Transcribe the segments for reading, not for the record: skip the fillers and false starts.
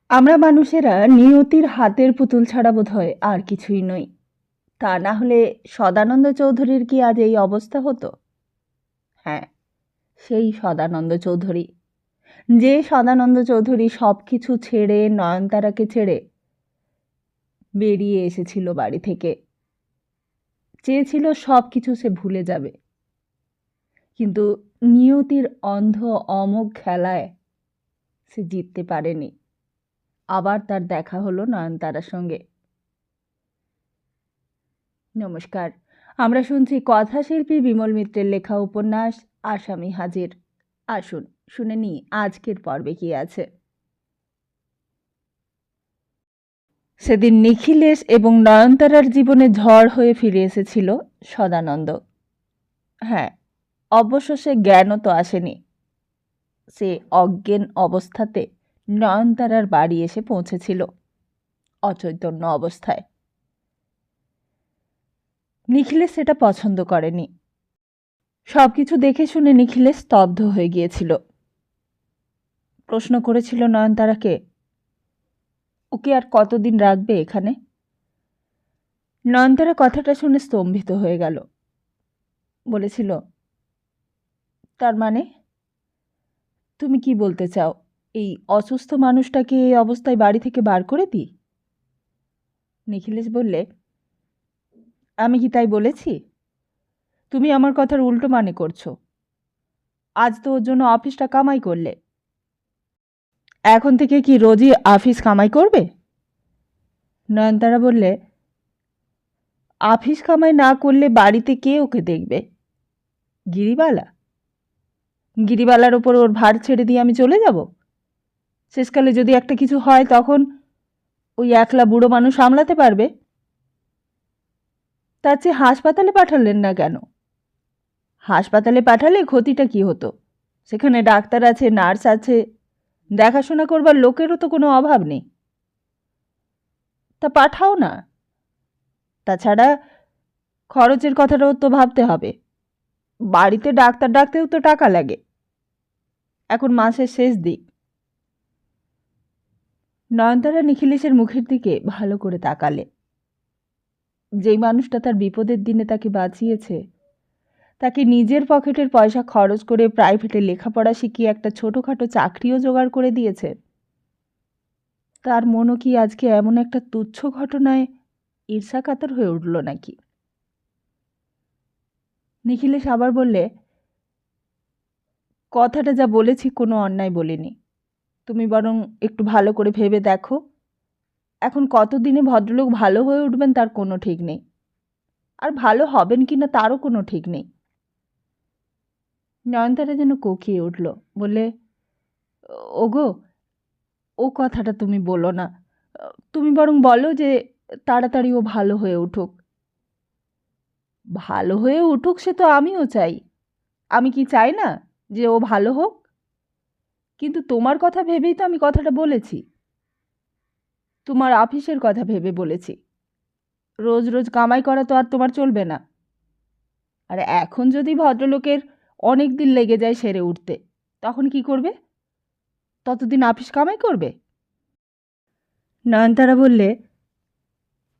আমরা মানুষেরা নিয়তির হাতের পুতুল ছাড়া বোধহয় আর কিছুই নই। তা না হলে সদানন্দ চৌধুরীর কি আজ এই অবস্থা হতো? হ্যাঁ, সেই সদানন্দ চৌধুরী, যে সদানন্দ চৌধুরী সব কিছু ছেড়ে নয়নতারাকে ছেড়ে বেরিয়ে এসেছিল বাড়ি থেকে। চেয়েছিল সব কিছু সে ভুলে যাবে, কিন্তু নিয়তির অন্ধ অমোঘ খেলায় সে জিততে পারেনি। আবার তার দেখা হলো নয়নতারার সঙ্গে। নমস্কার, আমরা শুনছি কথাশিল্পী বিমল মিত্রের লেখা উপন্যাস আসামি হাজির। আসুন শুনে নিই আজকের পর্বে কি আছে। সেদিন নিখিলেশ এবং নয়নতারার জীবনে ঝড় হয়ে ফিরে এসেছিল সদানন্দ। হ্যাঁ, অবশ্য সে জ্ঞানও তো আসেনি। সে অজ্ঞান অবস্থাতে নয়নতারার বাড়ি এসে পৌঁছেছিল, অচৈতন্য অবস্থায়। নিখিলেশ সেটা পছন্দ করেনি। সব কিছু দেখে শুনে নিখিলেশ স্তব্ধ হয়ে গিয়েছিল। প্রশ্ন করেছিল নয়নতারাকে, ওকে আর কতদিন রাখবে এখানে? নয়নতারা কথাটা শুনে স্তম্ভিত হয়ে গেল। বলেছিল, তার মানে? তুমি কি বলতে চাও, এই অসুস্থ মানুষটাকে এই অবস্থায় বাড়ি থেকে বার করে দিই? নিখিলেশ বললে, আমি কি তাই বলেছি? তুমি আমার কথার উল্টো মানে করছো। আজ তো ওর জন্য অফিসটা কামাই করলে, এখন থেকে কি রোজই অফিস কামাই করবে? নয়নতারা বললে, অফিস কামাই না করলে বাড়িতে কে ওকে দেখবে? গিরিবালা? গিরিবালার ওপর ওর ভার ছেড়ে দিয়ে আমি চলে যাব? শেষকালে যদি একটা কিছু হয় তখন ওই একলা বুড়ো মানুষ সামলাতে পারবে? তার চেয়ে হাসপাতালে পাঠালেন না কেন? হাসপাতালে পাঠালে ক্ষতিটা কি হতো? সেখানে ডাক্তার আছে, নার্স আছে, দেখাশোনা করবার লোকেরও তো কোনো অভাব নেই। তা পাঠাও না। তাছাড়া খরচের কথাটাও তো ভাবতে হবে। বাড়িতে ডাক্তার ডাকতেও তো টাকা লাগে। এখন মাসের শেষ দিক। নয়নতারা নিখিলেশের মুখের দিকে ভালো করে তাকালে। যেই মানুষটা তার বিপদের দিনে তাকে বাঁচিয়েছে, তাকে নিজের পকেটের পয়সা খরচ করে প্রাইভেটে লেখাপড়া শিখিয়ে একটা ছোটোখাটো চাকরিও জোগাড় করে দিয়েছে, তার মনও কি আজকে এমন একটা তুচ্ছ ঘটনায় ঈর্ষাকাতর হয়ে উঠল নাকি? নিখিলেশ আবার বললে, কথাটা যা বলেছি কোনো অন্যায় বলিনি। তুমি বরং একটু ভালো করে ভেবে দেখো। এখন কতদিনে ভদ্রলোক ভালো হয়ে উঠবেন তার কোনো ঠিক নেই, আর ভালো হবেন কিনা তারও কোনো ঠিক নেই। নয়নতারা যেন কোকিয়ে উঠল, বলে, ওগো, ও কথাটা তুমি বলো না। তুমি বরং বলো যে তাড়াতাড়ি ও ভালো হয়ে উঠুক। ভালো হয়ে উঠুক সে তো আমিও চাই। আমি কি চাই না যে ও ভালো হোক? কিন্তু তোমার কথা ভেবেই তো আমি কথাটা বলেছি। তোমার অফিসের কথা ভেবে বলেছি। রোজ রোজ কামাই করা তো আর তোমার চলবে না। আর এখন যদি ভদ্রলোকের অনেক দিন লেগে যায় সেরে উঠতে, তখন কি করবে? ততদিন অফিস কামাই করবে? নয়নতারা বললে,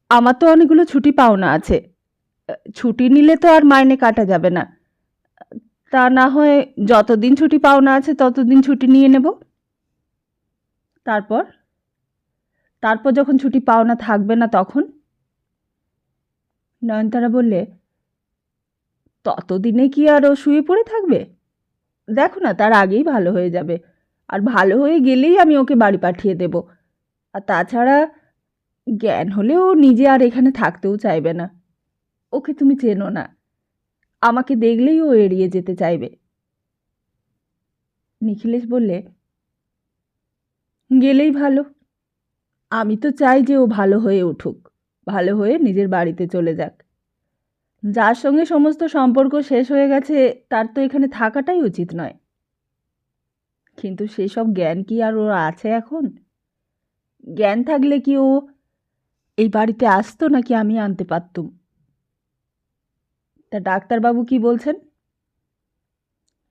আমার তো অনেকগুলো ছুটি পাওনা আছে। ছুটি নিলে তো আর মাইনে কাটা যাবে না। তা না হয় যতদিন ছুটি পাওনা আছে ততদিন ছুটি নিয়ে নেব। তারপর তারপর যখন ছুটি পাওনা থাকবে না তখন? নয়নতারা বললে, ততদিনে কি আর ও শুয়ে পড়ে থাকবে? দেখো না, তার আগেই ভালো হয়ে যাবে। আর ভালো হয়ে গেলেই আমি ওকে বাড়ি পাঠিয়ে দেব। আর তাছাড়া জ্ঞান হলে ও নিজে আর এখানে থাকতেও চাইবে না। ওকে তুমি চেনো না, আমাকে দেখলেই ও এড়িয়ে যেতে চাইবে। নিখিলেশ বললে, গেলেই ভালো। আমি তো চাই যে ও ভালো হয়ে উঠুক, ভালো হয়ে নিজের বাড়িতে চলে যাক। যার সঙ্গে সমস্ত সম্পর্ক শেষ হয়ে গেছে তার তো এখানে থাকাটাই উচিত নয়। কিন্তু সেসব জ্ঞান কি আর ওর আছে এখন? জ্ঞান থাকলে কি ও এই বাড়িতে আসতো নাকি আমি আনতে পারতুম? তা ডাক্তারবাবু কি বলছেন?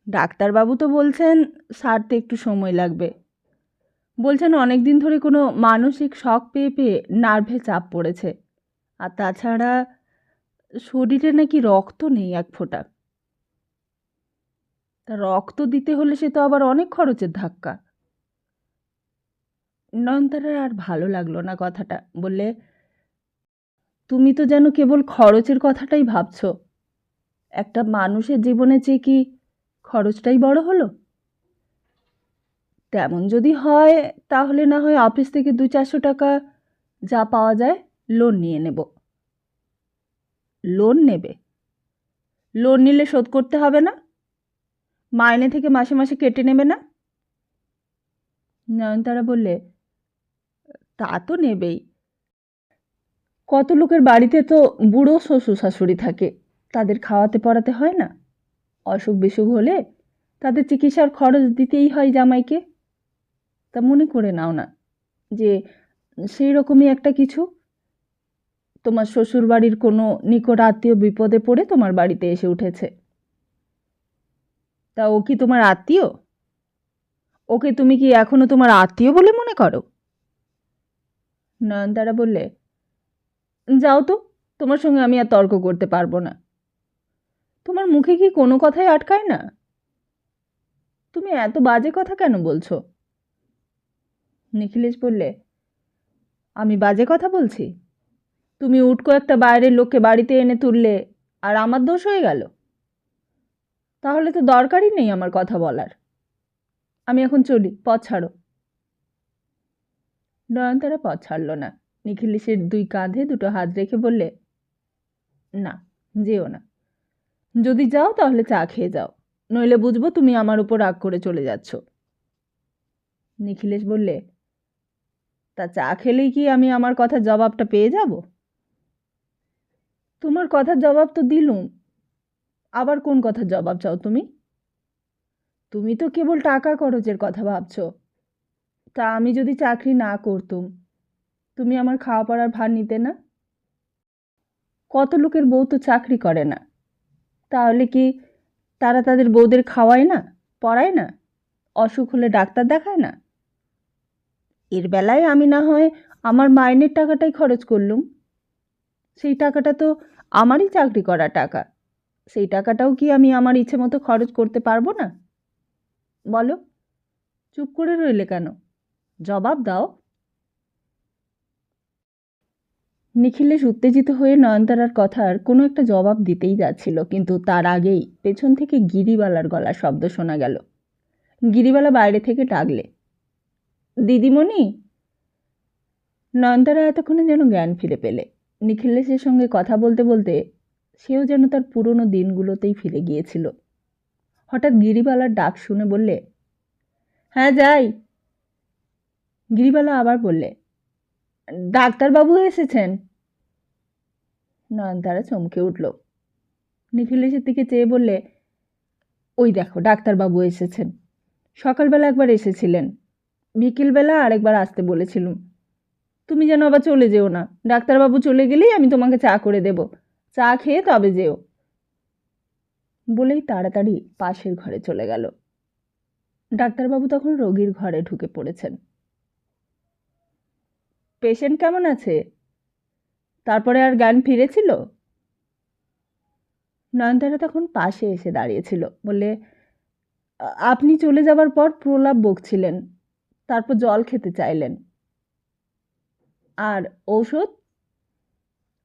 ডাক্তারবাবু তো বলছেন সারতে একটু সময় লাগবে। বলছেন অনেক দিন ধরে কোনো মানসিক শক পেয়ে পেয়ে নার্ভে চাপ পড়েছে, আর তাছাড়া শরীরে নাকি রক্ত নেই এক ফোঁটা। তা রক্ত দিতে হলে সে তো আবার অনেক খরচের ধাক্কা। নয়নতারার আর ভালো লাগলো না কথাটা, বললে, তুমি তো যেন কেবল খরচের কথাটাই ভাবছো। একটা মানুষের জীবনে চেয়ে কি খরচটাই বড় হলো? তেমন যদি হয় তাহলে না হয় অফিস থেকে 200-400 টাকা যা পাওয়া যায় লোন নিয়ে নেব। লোন নেবে? লোন নিলে শোধ করতে হবে না? মাইনে থেকে মাসে মাসে কেটে নেবে না? নয়নতারা বললে, তা তো নেবেই। কত লোকের বাড়িতে তো বুড়ো শ্বশুর শাশুড়ি থাকে, তাদের খাওয়াতে পড়াতে হয় না? অসুখ বিসুখ হলে তাদের চিকিৎসার খরচ দিতেই হয় জামাইকে। তা মনে করে নাও না যে সেই রকমই একটা কিছু। তোমার শ্বশুর বাড়ির কোনো নিকট আত্মীয় বিপদে পড়ে তোমার বাড়িতে এসে উঠেছে। তা ও কি তোমার আত্মীয়? ওকে তুমি কি এখনো তোমার আত্মীয় বলে মনে করো? নয়নতারা বললে, যাও তো, তোমার সঙ্গে আমি আর তর্ক করতে পারবো না। তোমার মুখে কি কোনো কথাই আটকায় না? তুমি এত বাজে কথা কেন বলছো? নিখিলেশ বললে, আমি বাজে কথা বলছি? তুমি উটকো একটা বাইরের লোককে বাড়িতে এনে তুললে, আর আমার দোষ হয়ে গেল? তাহলে তো দরকারই নেই আমার কথা বলার। আমি এখন চলি, পথ ছাড়ো। নয়নতারা পথ ছাড়ল না। নিখিলেশের 2 কাঁধে 2টো হাত রেখে বললে, না, যেও না। যদি যাও তাহলে চা খেয়ে যাও, নইলে বুঝবো তুমি আমার উপর রাগ করে চলে যাচ্ছ। নিখিলেশ বললে, তা চা খেলেই কি আমি আমার কথার জবাবটা পেয়ে যাব? তোমার কথার জবাব তো দিলুম, আবার কোন কথার জবাব চাও তুমি? তুমি তো কেবল টাকা খরচের কথা ভাবছো। তা আমি যদি চাকরি না করতুম, তুমি আমার খাওয়া পড়ার ভার নিতে না? কত লোকের বউ তো চাকরি করে না, তাহলে কি তারা তাদের বউদের খাওয়ায় না, পড়ায় না, অসুখ হলে ডাক্তার দেখায় না? এর বেলায় আমি না হয় আমার মাইনের টাকাটাই খরচ করলুম। সেই টাকাটা তো আমারই চাকরি করা টাকা। সেই টাকাটাও কি আমি আমার ইচ্ছে মতো খরচ করতে পারবো না? বলো, চুপ করে রইলে কেন? জবাব দাও। নিখিলেশ উত্তেজিত হয়ে নয়নতারার কথার কোনো একটা জবাব দিতেই যাচ্ছিল, কিন্তু তার আগেই পেছন থেকে গিরিবালার গলার শব্দ শোনা গেল। গিরিবালা বাইরে থেকে ডাকলে, দিদিমণি। নয়নতারা এতক্ষণে যেন জ্ঞান ফিরে পেলে। নিখিলেশের সঙ্গে কথা বলতে বলতে সেও যেন তার পুরনো দিনগুলোতেই ফিরে গিয়েছিল। হঠাৎ গিরিবালার ডাক শুনে বললে, হ্যাঁ যাই। গিরিবালা আবার বললে, ডাক্তারবাবু এসেছেন? নয়নতারা চমকে উঠল। নিখিলেশের দিকে চেয়ে বললে, ওই দেখো ডাক্তারবাবু এসেছেন। সকালবেলা একবার এসেছিলেন, বিকেলবেলা আরেকবার আসতে বলেছিলুম। তুমি যেন আবার চলে যেও না। ডাক্তারবাবু চলে গেলেই আমি তোমাকে চা করে দেব। চা খেয়ে তবে যেও। বলেই তাড়াতাড়ি পাশের ঘরে চলে গেল। ডাক্তারবাবু তখন রোগীর ঘরে ঢুকে পড়েছেন। পেশেন্ট কেমন আছে? তারপরে আর জ্ঞান ফিরেছিল? নয়নতারা তখন পাশে এসে দাঁড়িয়েছিল। বললে, আপনি চলে যাবার পর প্রলাপ বকছিলেন, তারপর জল খেতে চাইলেন। আর ঔষধ?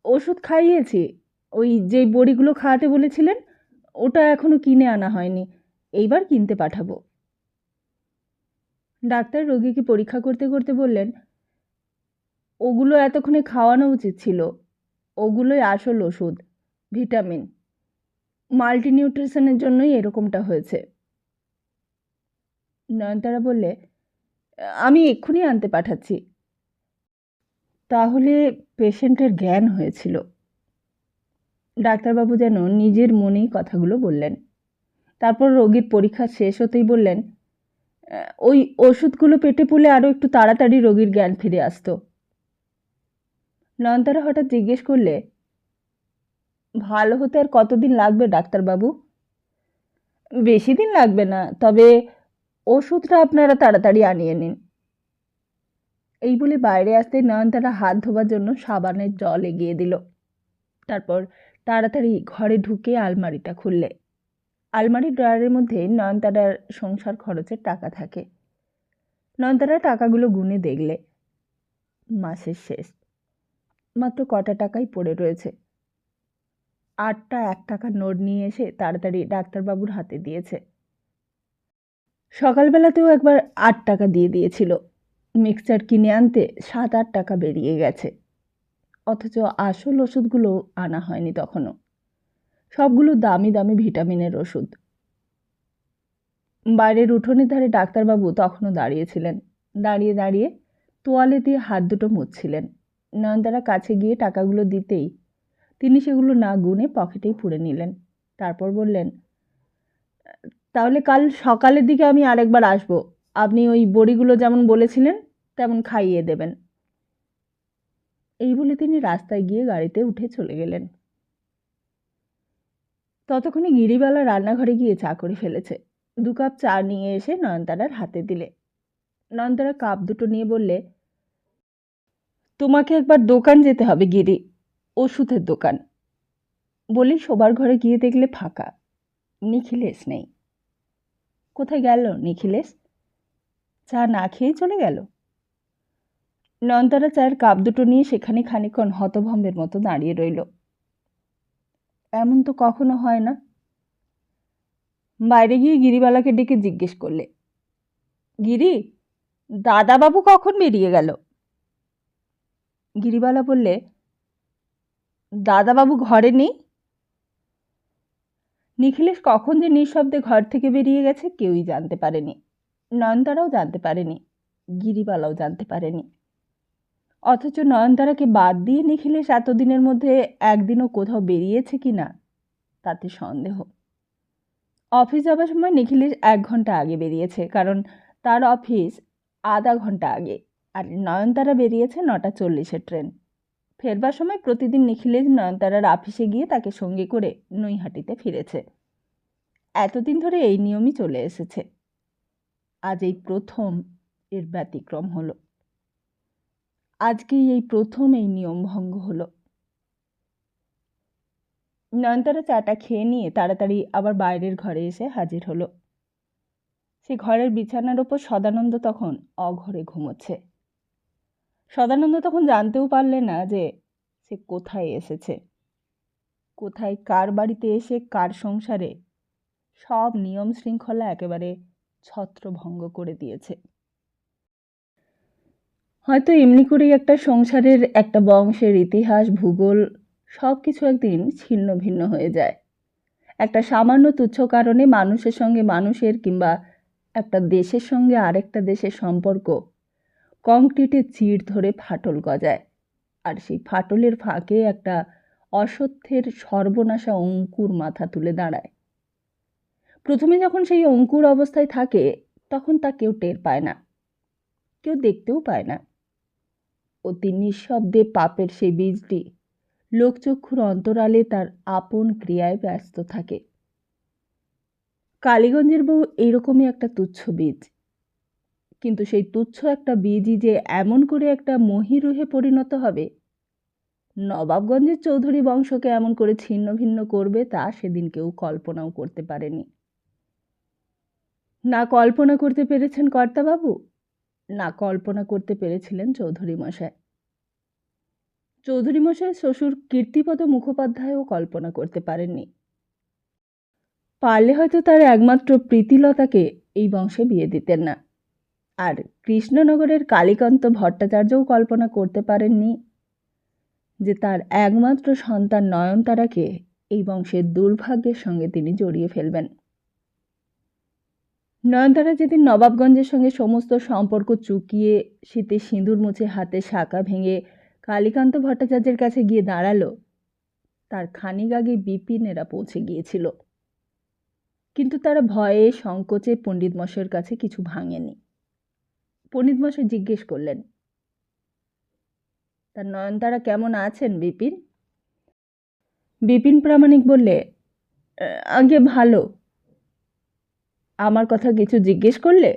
ওষুধ খাইয়েছি। ওই যে বড়িগুলো খাওয়াতে বলেছিলেন, ওটা এখনো কিনে আনা হয়নি, এইবার কিনতে পাঠাবো। ডাক্তার রোগীকে পরীক্ষা করতে করতে বললেন, ওগুলো এতক্ষণে খাওয়ানো উচিত ছিল। ওগুলোই আসল ওষুধ, ভিটামিন। মাল্টিনিউট্রিশনের জন্যই এরকমটা হয়েছে। নয়নতারা বললে, আমি এক্ষুনি আনতে পাঠাচ্ছি। তাহলে পেশেন্টের জ্ঞান হয়েছিল। ডাক্তারবাবু যেন নিজের মনেই কথাগুলো বললেন। তারপর রোগীর পরীক্ষা শেষ হতেই বললেন, ওই ওষুধগুলো পেটে পুলে আরও একটু তাড়াতাড়ি রোগীর জ্ঞান ফিরে আসতো। নয়নতারা হঠাৎ জিজ্ঞেস করলে, ভালো হতে আর কতদিন লাগবে ডাক্তারবাবু? বেশি দিন লাগবে না, তবে ওষুধটা আপনারা তাড়াতাড়ি আনিয়ে নিন। এই বলে বাইরে আসতে নয়নতারা হাত ধোবার জন্য সাবানের জল এগিয়ে দিল। তারপর তাড়াতাড়ি ঘরে ঢুকে আলমারিটা খুললে। আলমারির ড্রয়ারের মধ্যে নয়নতারার সংসার খরচের টাকা থাকে। নয়নতারা টাকাগুলো গুনে দেখলে মাসের শেষ, মাত্র কটা টাকাই পড়ে রয়েছে। 8টা 1 টাকার নোট নিয়ে এসে তাড়াতাড়ি ডাক্তারবাবুর হাতে দিয়েছে। সকালবেলাতেও একবার 8 টাকা দিয়ে দিয়েছিল। মিক্সচার কিনে আনতে 7-8 টাকা বেরিয়ে গেছে, অথচ আসল ওষুধগুলো আনা হয়নি তখনও। সবগুলো দামি দামি ভিটামিনের ওষুধ। বাইরের উঠোনের ধারে ডাক্তারবাবু তখনও দাঁড়িয়েছিলেন। দাঁড়িয়ে দাঁড়িয়ে তোয়ালে দিয়ে হাত দুটো মুছছিলেন। নয়নতারা কাছে গিয়ে টাকাগুলো দিতেই তিনি সেগুলো না গুনে পকেটেই পুরে নিলেন। তারপর বললেন, তাহলে কাল সকালের দিকে আমি আরেকবার আসব। আপনি ওই বড়িগুলো যেমন বলেছিলেন তেমন খাইয়ে দেবেন। এই বলে তিনি রাস্তায় গিয়ে গাড়িতে উঠে চলে গেলেন। ততক্ষণে গিরিবালা রান্নাঘরে গিয়ে চা করে ফেলেছে। 2 কাপ চা নিয়ে এসে নয়নতারার হাতে দিলে। নয়নতারা কাপ দুটো নিয়ে বললে, তোমাকে একবার দোকান যেতে হবে গিরি, ওষুধের দোকান। বলেই শোবার ঘরে গিয়ে দেখলে ফাঁকা। নিখিলেশ নেই। কোথায় গেল নিখিলেশ? চা না খেয়েই চলে গেল। নয়নতারা চায়ের কাপ দুটো নিয়ে সেখানে খানিকক্ষণ হতভম্বের মতো দাঁড়িয়ে রইল। এমন তো কখনো হয় না। বাইরে গিয়ে গিরিবালাকে ডেকে জিজ্ঞেস করলে, গিরি, দাদাবাবু কখন বেরিয়ে গেল? গিরিবালা বললে, দাদাবাবু ঘরে নেই। নিখিলেশ কখন যে নিঃশব্দে ঘর থেকে বেরিয়ে গেছে কেউই জানতে পারেনি। নয়নতারাও জানতে পারেনি, গিরিবালাও জানতে পারেনি। অথচ নয়নতারাকে বাদ দিয়ে নিখিলেশ এতদিনের মধ্যে একদিনও কোথাও বেরিয়েছে কি না তাতে সন্দেহ। অফিস যাবার সময় নিখিলেশ 1 ঘন্টা আগে বেরিয়েছে, কারণ তার অফিস আধা ঘন্টা আগে। আর নয়নতারা বেরিয়েছে 9:40 ট্রেন। ফেরবার সময় প্রতিদিন নিখিলেশ নয়নতারার অফিসে গিয়ে তাকে সঙ্গে করে নৈহাটিতে ফিরেছে। এতদিন ধরে এই নিয়মই চলে এসেছে। আজ এই প্রথম এর ব্যতিক্রম হলো। আজকেই এই প্রথম এই নিয়ম ভঙ্গ হলো। নয়নতারা চাটা খেয়ে নিয়ে তাড়াতাড়ি আবার বাইরের ঘরে এসে হাজির হলো। সে ঘরের বিছানার ওপর সদানন্দ তখন অঘরে ঘুমোচ্ছে। সদানন্দ তখন জানতেও পারলে না যে সে কোথায় এসেছে, কোথায় কার বাড়িতে এসে কার সংসারে সব নিয়ম শৃঙ্খলা একেবারে ছত্রভঙ্গ করে দিয়েছে। হয়তো এমনি করেই একটা সংসারের, একটা বংশের ইতিহাস, ভূগোল সব কিছু একদিন ছিন্ন ভিন্ন হয়ে যায়। একটা সামান্য তুচ্ছ কারণে মানুষের সঙ্গে মানুষের কিংবা একটা দেশের সঙ্গে আরেকটা দেশের সম্পর্ক কংক্রিটে চিড় ধরে ফাটল গজায়। আর সেই ফাটলের ফাঁকে একটা অসত্যের সর্বনাশা অঙ্কুর মাথা তুলে দাঁড়ায়। প্রথমে যখন সেই অঙ্কুর অবস্থায় থাকে তখন তা কেউ টের পায় না, কেউ দেখতেও পায় না। অতি নিঃশব্দে পাপের সেই বীজটি লোকচক্ষুর অন্তরালে তার আপন ক্রিয়ায় ব্যস্ত থাকে। কালীগঞ্জের বউ এইরকমই একটা তুচ্ছ বীজ। কিন্তু সেই তুচ্ছ একটা বীজই যে এমন করে একটা মহীরুহে পরিণত হবে, নবাবগঞ্জের চৌধুরী বংশকে এমন করে ছিন্ন ভিন্ন করবে, তা সেদিন কেউ কল্পনাও করতে পারেনি। না কল্পনা করতে পেরেছেন কর্তাবাবু, না কল্পনা করতে পেরেছিলেন চৌধুরী মশাই। চৌধুরী মশাই শ্বশুর কীর্তিপদ মুখোপাধ্যায়ও কল্পনা করতে পারেননি। পারলে হয়তো তার একমাত্র প্রীতিলতাকে এই বংশে বিয়ে দিতেন না। আর কৃষ্ণনগরের কালীকান্ত ভট্টাচার্যও কল্পনা করতে পারেননি যে তার একমাত্র সন্তান নয়নতারাকে এই বংশের দুর্ভাগ্যের সঙ্গে তিনি জড়িয়ে ফেলবেন। নয়নতারা যেদিন নবাবগঞ্জের সঙ্গে সমস্ত সম্পর্ক চুকিয়ে শীতে সিঁদুর মুছে হাতে শাঁকা ভেঙে কালীকান্ত ভট্টাচার্যের কাছে গিয়ে দাঁড়ালো, তার খানিক আগে বিপিনেরা পৌঁছে গিয়েছিল। কিন্তু তারা ভয়ে সংকোচে পণ্ডিত মশাইয়ের কাছে কিছু ভাঙেনি। পণ্ডিত মশাই জিজ্ঞেস করলেন, তার নয়নতারা কেমন আছেন বিপিন? বিপিন প্রামাণিক বললে, আগে ভালো। আমার কথা কিছু জিজ্ঞেস করলে?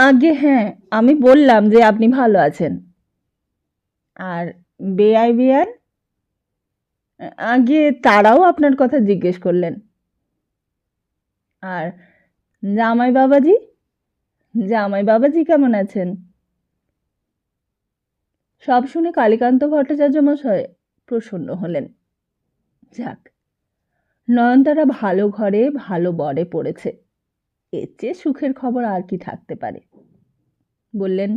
আগে হ্যাঁ, আমি বললাম যে আপনি ভালো আছেন। আর বেআই বেয়ান, আগে তারাও আপনার কথা জিজ্ঞেস করলেন। আর জামাই বাবাজি, জামাই বাবাজি কেমন আছেন? সব শুনে কালীকান্ত ভট্টাচার্য মশাই প্রসন্ন হলেন। যাক, নয়নতারা ভালো ঘরে ভালো বরে পড়েছে, এর চেয়ে সুখের খবর আর কি থাকতে পারে। বললেন,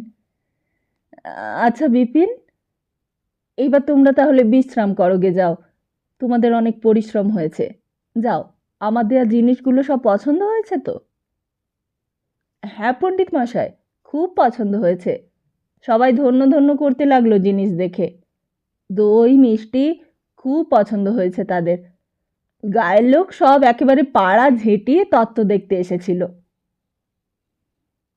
আচ্ছা বিপিন, এইবার তোমরা তাহলে বিশ্রাম করো, গে যাও। তোমাদের অনেক পরিশ্রম হয়েছে, যাও। আমার দেওয়া জিনিসগুলো সব পছন্দ হয়েছে তো? হ্যাঁ পণ্ডিত মশাই, খুব পছন্দ হয়েছে। সবাই ধন্য ধন্য করতে লাগলো জিনিস দেখে। দই মিষ্টি খুব পছন্দ হয়েছে তাদের। গায়ের লোক সব একেবারে পাড়া ঝেঁটিয়ে তত্ত্ব দেখতে এসেছিল।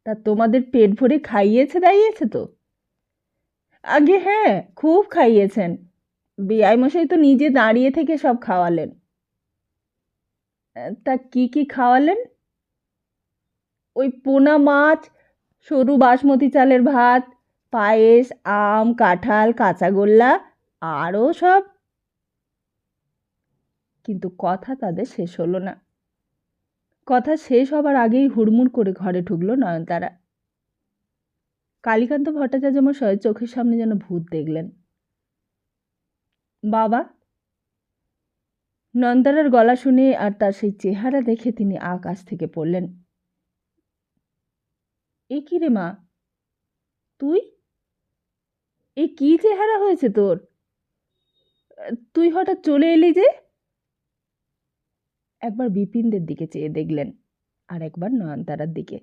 তা তোমাদের পেট ভরে খাইয়েছে দাইয়েছে তো? আগে হ্যাঁ, খুব খাইয়েছেন। বেআই মশাই তো নিজে দাঁড়িয়ে থেকে সব খাওয়ালেন। তা কি কি খাওয়ালেন? ওই পোনা মাছ, সরু বাসমতি চালের ভাত, পায়েস, আম, কাঁঠাল, কাঁচাগোল্লা, আরও সব। কিন্তু কথা তাদের শেষ হলো না। কথা শেষ হবার আগেই হুড়মুড় করে ঘরে ঢুকলো নয়নতারা। কালীকান্ত ভট্টাচার্য মশাই চোখের সামনে যেন ভূত দেখলেন। বাবা! নয়নতারার গলা শুনে আর তার সেই চেহারা দেখে তিনি আকাশ থেকে পড়লেন। এ কি রে মা, তুই? এ কি চেহারা হয়েছে তোর? তুই হঠাৎ চলে এলি যে? একবার বিপিনদের দিকে চেয়ে দেখলেন, আর একবার নয়নতারার দিকে।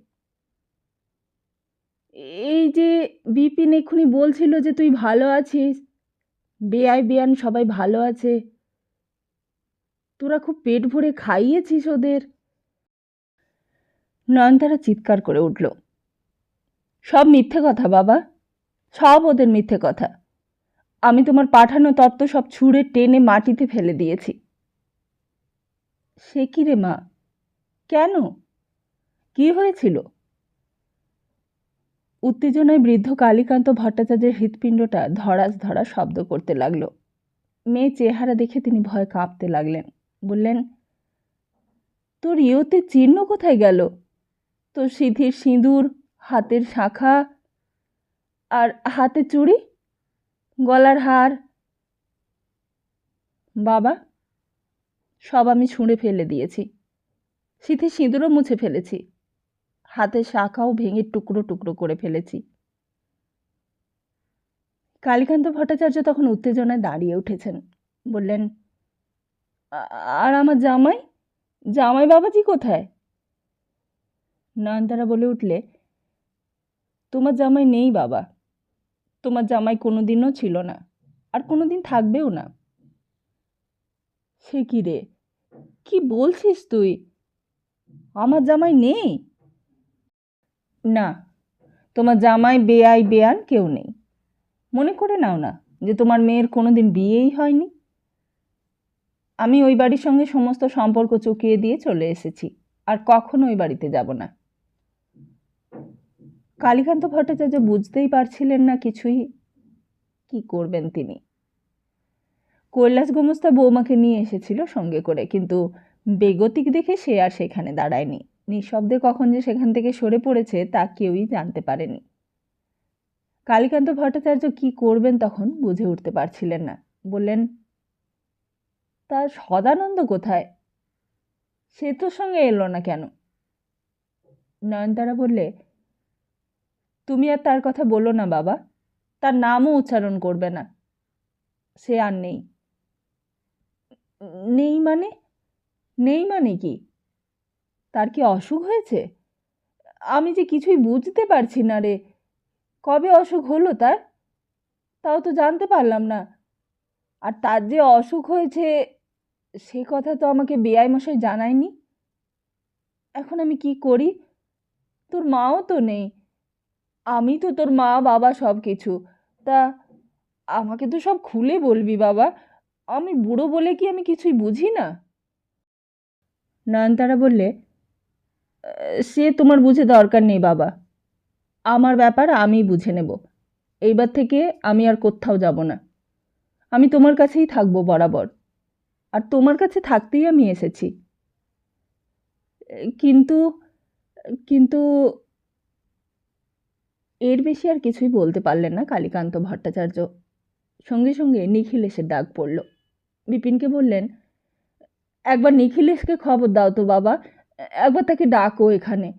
এই যে বিপিন এক্ষুনি বলছিল যে তুই ভালো আছিস, বেআই বেয়ান সবাই ভালো আছে, তোরা খুব পেট ভরে খাইয়েছিস ওদের। নয়নতারা চিৎকার করে উঠল, সব মিথ্যে কথা বাবা, সব ওদের মিথ্যে কথা। আমি তোমার পাঠানো তত্ত্ব সব ছুঁড়ে টেনে মাটিতে ফেলে দিয়েছি। সে কি রে মা, কেন, কি হয়েছিল? উত্তেজনায় বৃদ্ধ কালীকান্ত ভট্টাচার্যের হৃৎপিণ্ডটা ধড়াস ধড়াস শব্দ করতে লাগল। মেয়ে চেহারা দেখে তিনি ভয় কাঁপতে লাগলেন। বললেন, তোর ইয়তে চিহ্ন কোথায় গেল? তোর সিঁথির সিঁদুর, হাতের শাঁখা, আর হাতে চুড়ি, গলার হার? বাবা, সব আমি ছুঁড়ে ফেলে দিয়েছি। সিঁথির সিঁদুরও মুছে ফেলেছি, হাতের শাঁখাও ভেঙে টুকরো টুকরো করে ফেলেছি। কালীকান্ত ভট্টাচার্য তখন উত্তেজনায় দাঁড়িয়ে উঠেছেন। বললেন, আর আমার জামাই, জামাই বাবাজি কোথায়? নয়নতারা বলে উঠলে, তোমার জামাই নেই বাবা, তোমার জামাই কোনোদিনও ছিল না, আর কোনোদিন থাকবেও না। সে কি রে, কি বলছিস তুই? আমার জামাই নেই? না, তোমার জামাই বেআই বেয়ান কেউ নেই। মনে করে নাও না যে তোমার মেয়ের কোনোদিন বিয়েই হয়নি। আমি ওই বাড়ির সঙ্গে সমস্ত সম্পর্ক চুকিয়ে দিয়ে চলে এসেছি, আর কখনো ওই বাড়িতে যাব না। কালীকান্ত ভট্টাচার্য বুঝতেই পারছিলেন না কিছুই। কি করবেন তিনি? কৈলাস গোমস্তা বৌমাকে নিয়ে এসেছিল সঙ্গে করে, কিন্তু বেগতিক দেখে সে আর সেখানে দাঁড়ায়নি। নিঃশব্দে কখন যে সেখান থেকে সরে পড়েছে তা কেউই জানতে পারেনি। কালীকান্ত ভট্টাচার্য কি করবেন তখন বুঝে উঠতে পারছিলেন না। বললেন, তার সদানন্দ কোথায়? সে তোর সঙ্গে এলো না কেন? নয়নতারা বললে, তুমি আর তার কথা বলো না বাবা, তার নামও উচ্চারণ করবে না। সে আর নেই। নেই মানে? নেই মানে কি? তার কি অসুখ হয়েছে? আমি যে কিছুই বুঝতে পারছি না রে। কবে অসুখ হলো তার, তাও তো জানতে পারলাম না। আর তার যে অসুখ হয়েছে সে কথা তো আমাকে বেআই মশাই জানায়নি। এখন আমি কি করি? তোর মাও তো নেই, আমি তো তোর মা বাবা সব কিছু। তা আমাকে তো সব খুলে বলবি বাবা, আমি বুড়ো বলে কি আমি কিছুই বুঝি না? নয়নতারা বললে, সে তোমার বুঝে দরকার নেই বাবা, আমার ব্যাপার আমি বুঝে নেব। এইবার থেকে আমি আর কোথাও যাব না। আমি তোমার কাছেই থাকবো বরাবর, আর তোমার কাছে থাকতেই আমি এসেছি। কিন্তু কিন্তু এর বেশি আর কিছুই বলতে পারলেন না কালীকান্ত ভট্টাচার্য। সঙ্গে সঙ্গে নিখিলেশের ডাক পড়ল। বিপিনকে বললেন, একবার নিখিলেশকে খবর দাও তো বাবা, একবার তাকে ডাকো এখানে।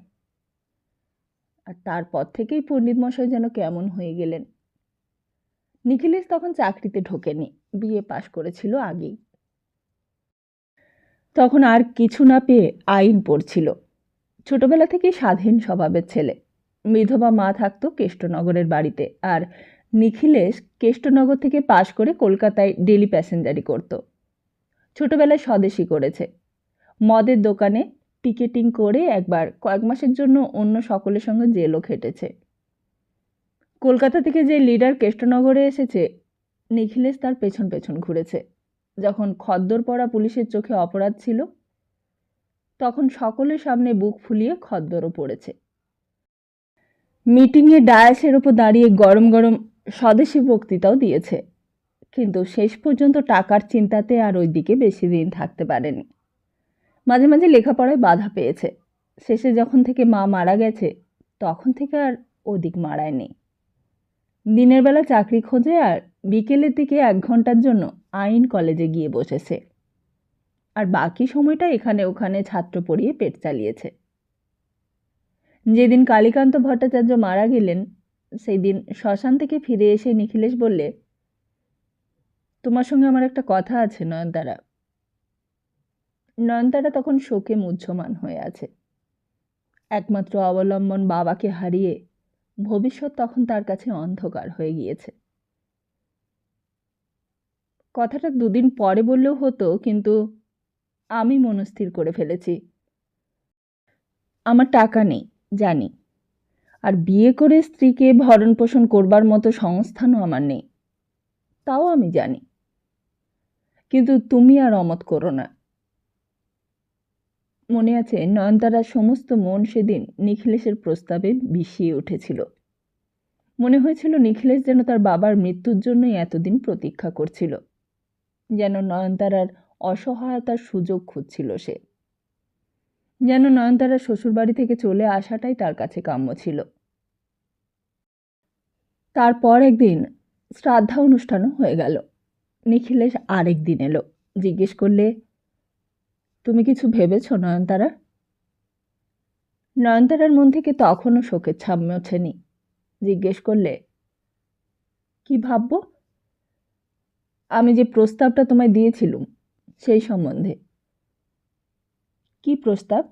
আর তারপর থেকেই পণ্ডিত মশাই যেন কেমন হয়ে গেলেন। নিখিলেশ তখন চাকরিতে ঢোকেনি, বিএ পাশ করেছিল আগেই। তখন আর কিছু না পেয়ে আইন পড়ছিল। ছোটবেলা থেকেই স্বাধীন স্বভাবের ছেলে। বিধবা মা থাকতো কেষ্টনগরের বাড়িতে, আর নিখিলেশ কেষ্টনগর থেকে পাশ করে কলকাতায় ডেলি প্যাসেঞ্জারি করত। ছোটবেলায় স্বদেশী করেছে। মদের দোকানে পিকেটিং করে একবার কয়েক মাসের জন্য অন্য সকলের সঙ্গে জেলও খেটেছে। কলকাতা থেকে যে লিডার কেষ্টনগরে এসেছে, নিখিলেশ তার পেছন পেছন ঘুরেছে। যখন খদ্দর পড়া পুলিশের চোখে অপরাধ ছিল, তখন সকলের সামনে বুক ফুলিয়ে খদ্দরও পড়েছে। মিটিংয়ে ডায়াসের ওপর দাঁড়িয়ে গরম গরম স্বদেশী বক্তৃতাও দিয়েছে। কিন্তু শেষ পর্যন্ত টাকার চিন্তাতে আর ওই দিকে বেশি দিন থাকতে পারেনি। মাঝে মাঝে লেখাপড়ায় বাধা পেয়েছে। শেষে যখন থেকে মা মারা গেছে, তখন থেকে আর ওদিক মারায়নি। দিনের বেলা চাকরি খোঁজে, আর বিকেলের দিকে 1 ঘন্টার জন্য আইন কলেজে গিয়ে বসেছে। আর বাকি সময়টা এখানে ওখানে ছাত্র পড়িয়ে পেট চালিয়েছে। যেদিন কালীকান্ত ভট্টাচার্য মারা গেলেন, সেই দিন শ্মশান থেকে ফিরে এসে নিখিলেশ বললে, তোমার সঙ্গে আমার একটা কথা আছে নয়নতারা। নয়নতারা তখন শোকে মুহ্যমান হয়ে আছে। একমাত্র অবলম্বন বাবাকে হারিয়ে ভবিষ্যৎ তখন তার কাছে অন্ধকার হয়ে গিয়েছে। কথাটা 2 দিন পরে বললেও হতো, কিন্তু আমি মনস্থির করে ফেলেছি। আমার টাকা নেই, জানি, আর বিয়ে করে স্ত্রীকে ভরণ পোষণ করবার মতো সংস্থানও আমার নেই, তাও আমি জানি। কিন্তু তুমি আর অমত করো না। মনে আছে নয়নতারার সমস্ত মন সেদিন নিখিলেশের প্রস্তাবে বিষিয়ে উঠেছিল। মনে হয়েছিল নিখিলেশ যেন তার বাবার মৃত্যুর জন্যই এতদিন প্রতীক্ষা করছিল, যেন নয়নতারার অসহায়তার সুযোগ খুঁজছিল সে, যেন নয়নতারার শ্বশুরবাড়ি থেকে চলে আসাটাই তার কাছে কাম্য ছিল। তারপর একদিন শ্রাদ্ধা অনুষ্ঠানও হয়ে গেল। নিখিলেশ আরেক দিন এলো। জিজ্ঞেস করলে, তুমি কিছু ভেবেছ নয়নতারা? নয়নতারার মন থেকে তখনও শোকের ছাপ মোছেনি। জিজ্ঞেস করলে, কি ভাবব? আমি যে প্রস্তাবটা তোমায় দিয়েছিলুম সেই সম্বন্ধে। কি প্রস্তাব?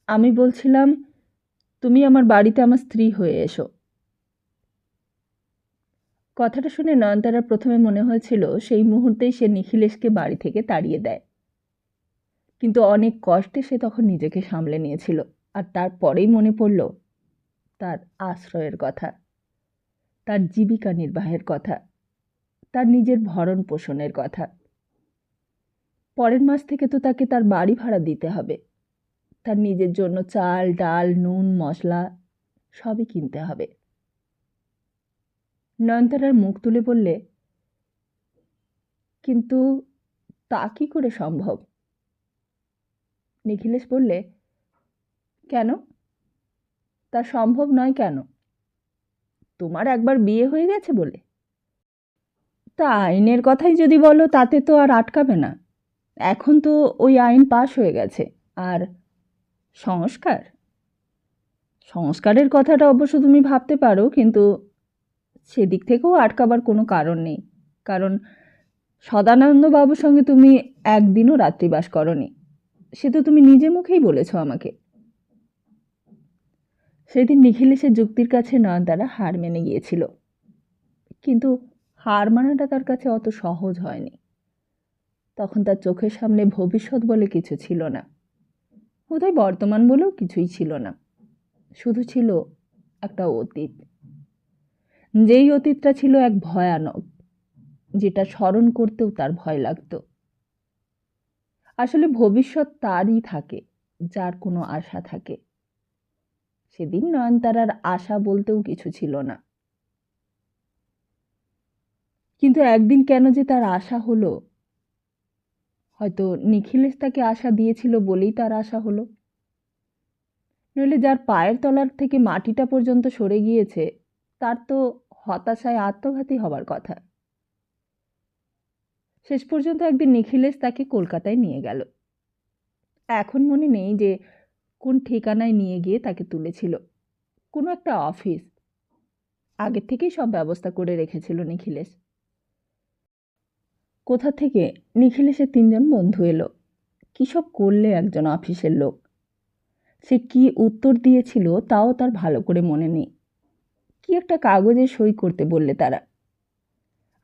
আমি বলছিলাম, তুমি আমার বাড়িতে আমার স্ত্রী হয়ে এসো। কথাটা শুনে নয়নতারার প্রথমে মনে হয়েছিল সেই মুহূর্তেই সে নিখিলেশকে বাড়ি থেকে তাড়িয়ে দেয়। কিন্তু অনেক কষ্টে সে তখন নিজেকে সামলে নিয়েছিল। আর তারপরেই মনে পড়ল তার আশ্রয়ের কথা, তার জীবিকা নির্বাহের কথা, তার নিজের ভরণ পোষণের কথা। পরের মাস থেকে তো তাকে তার বাড়ি ভাড়া দিতে হবে। তার নিজের জন্য চাল ডাল নুন মশলা সবই কিনতে হবে। নয়নতারার মুখ তুলে বললে, কিন্তু তা কি করে সম্ভব? নিখিলেশ বললে, কেন? তা সম্ভব নয় কেন? তোমার একবার বিয়ে হয়ে গেছে বলে? তা আইনের কথাই যদি বলো, তাতে তো আর আটকাবে না। এখন তো ওই আইন পাশ হয়ে গেছে। আর সংস্কার, সংস্কারের কথাটা অবশ্য তুমি ভাবতে পারো, কিন্তু সেদিক থেকেও আটকাবার কোনো কারণ নেই। কারণ সদানন্দবাবুর সঙ্গে তুমি একদিনও রাত্রিবাস করনি, সে তো তুমি নিজে মুখেই বলেছ আমাকে। সেদিন নিখিলেশের যুক্তির কাছে নয়নতারা হার মেনে গিয়েছিল, কিন্তু হার মানাটা তার কাছে অত সহজ হয়নি। তখন তার চোখের সামনে ভবিষ্যৎ বলে কিছু ছিল না, বোধহয় বর্তমান বলেও কিছুই ছিল না। শুধু ছিল একটা অতীত, যেই অতীতটা ছিল এক ভয়ানক, যেটা স্মরণ করতেও তার ভয় লাগত। আসলে ভবিষ্যৎ তারই থাকে যার কোনো আশা থাকে। সেদিন নয়নতারার আশা বলতেও কিছু ছিল না, কিন্তু একদিন কেন যে তার আশা হলো। হয়তো নিখিলেশ তাকে আশা দিয়েছিল বলেই তার আশা হলো। নইলে যার পায়ের তলার থেকে মাটিটা পর্যন্ত সরে গিয়েছে তার তো হতাশায় আত্মঘাতী হবার কথা। শেষ পর্যন্ত একদিন নিখিলেশ তাকে কলকাতায় নিয়ে গেল। এখন মনে নেই যে কোন ঠিকানায় নিয়ে গিয়ে তাকে তুলেছিল। কোনো একটা অফিস। আগের থেকেই সব ব্যবস্থা করে রেখেছিল নিখিলেশ। কোথা থেকে নিখিলেশের 3জন বন্ধু এলো। কী সব করলে একজন অফিসের লোক। সে কি উত্তর দিয়েছিল তাও তার ভালো করে মনে নেই। কি একটা কাগজে সই করতে বললে তারা,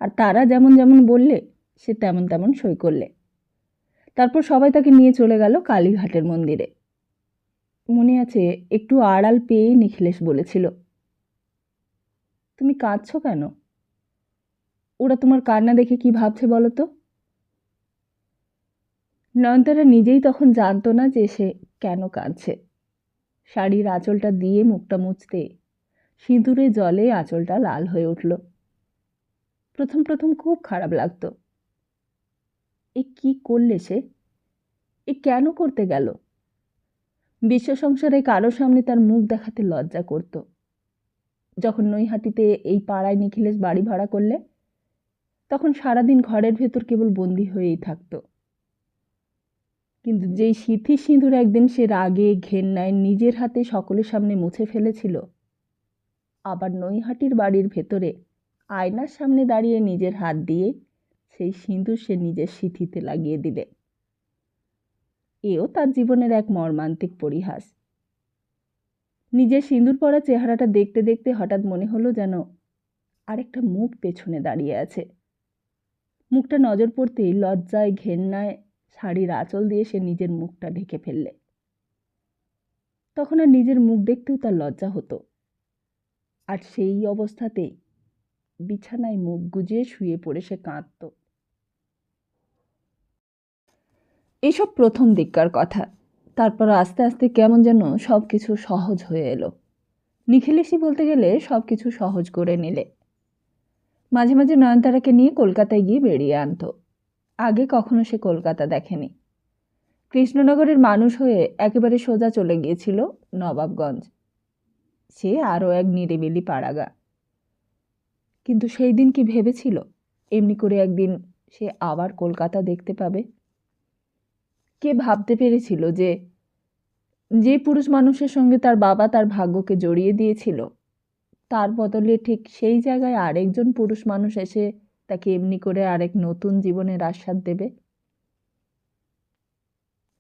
আর তারা যেমন যেমন বললে সে তেমন তেমন সই করলে। তারপর সবাই তাকে নিয়ে চলে গেল কালীঘাটের মন্দিরে। মনে আছে, একটু আড়াল পেয়েই নিখিলেশ বলেছিল, তুমি কাঁদছো কেন? ওরা তোমার কান্না দেখে কি ভাবছে বলো তো? নয়নতারা নিজেই তখন জানতো না যে সে কেন কাঁদছে। শাড়ির আঁচলটা দিয়ে মুখটা মুছতে সিঁদুরে জলে আঁচলটা লাল হয়ে উঠল। প্রথম প্রথম খুব খারাপ লাগতো। এ কি করলে সে? এ কেন করতে গেল? বিশ্ব সংসারে কারো সামনে তার মুখ দেখাতে লজ্জা করত। যখন নৈহাটিতে এই পাড়ায় নিখিলেশ বাড়ি ভাড়া করলে তখন সারাদিন ঘরের ভেতর কেবল বন্দি হয়েই থাকত। কিন্তু যেই সিঁথি সিঁদুর একদিন সে রাগে ঘেন্নায় নিজের হাতে সকলের সামনে মুছে ফেলেছিল, আবার নৈহাটির বাড়ির ভেতরে আয়নার সামনে দাঁড়িয়ে নিজের হাত দিয়ে সেই সিঁদুর সে নিজের সিঁথিতে লাগিয়ে দিলে। এও তার জীবনের এক মর্মান্তিক পরিহাস। নিজের সিঁদুর পরা চেহারাটা দেখতে দেখতে হঠাৎ মনে হলো যেন আরেকটা মুখ পেছনে দাঁড়িয়ে আছে। মুখটা নজর পড়তেই লজ্জায় ঘেন্নায় শাড়ির আঁচল দিয়ে সে নিজের মুখটা ঢেকে ফেললে। তখন আর নিজের মুখ দেখতেও তার লজ্জা হতো। আর সেই অবস্থাতেই বিছানায় মুখ গুজে শুয়ে পড়ে সে কাঁদত। এইসব প্রথম দিককার কথা। তারপর আস্তে আস্তে কেমন যেন সব কিছু সহজ হয়ে এলো। নিখিলেশই বলতে গেলে সব কিছু সহজ করে নিলে। মাঝে মাঝে নয়নতারাকে নিয়ে কলকাতায় গিয়ে বেরিয়ে আনতো। আগে কখনো সে কলকাতা দেখেনি। কৃষ্ণনগরের মানুষ হয়ে একেবারে সোজা চলে গিয়েছিল নবাবগঞ্জ। সে আরও এক নিরিবিলি পাড়াগা। কিন্তু সেই দিন কি ভেবেছিল এমনি করে একদিন সে আবার কলকাতা দেখতে পাবে? কে ভাবতে পেরেছিল যে যে পুরুষ মানুষের সঙ্গে তার বাবা তার ভাগ্যকে জড়িয়ে দিয়েছিল তার বদলে ঠিক সেই জায়গায় আরেকজন পুরুষ মানুষ এসে তাকে এমনি করে আরেক নতুন জীবনের আস্বাদ দেবে?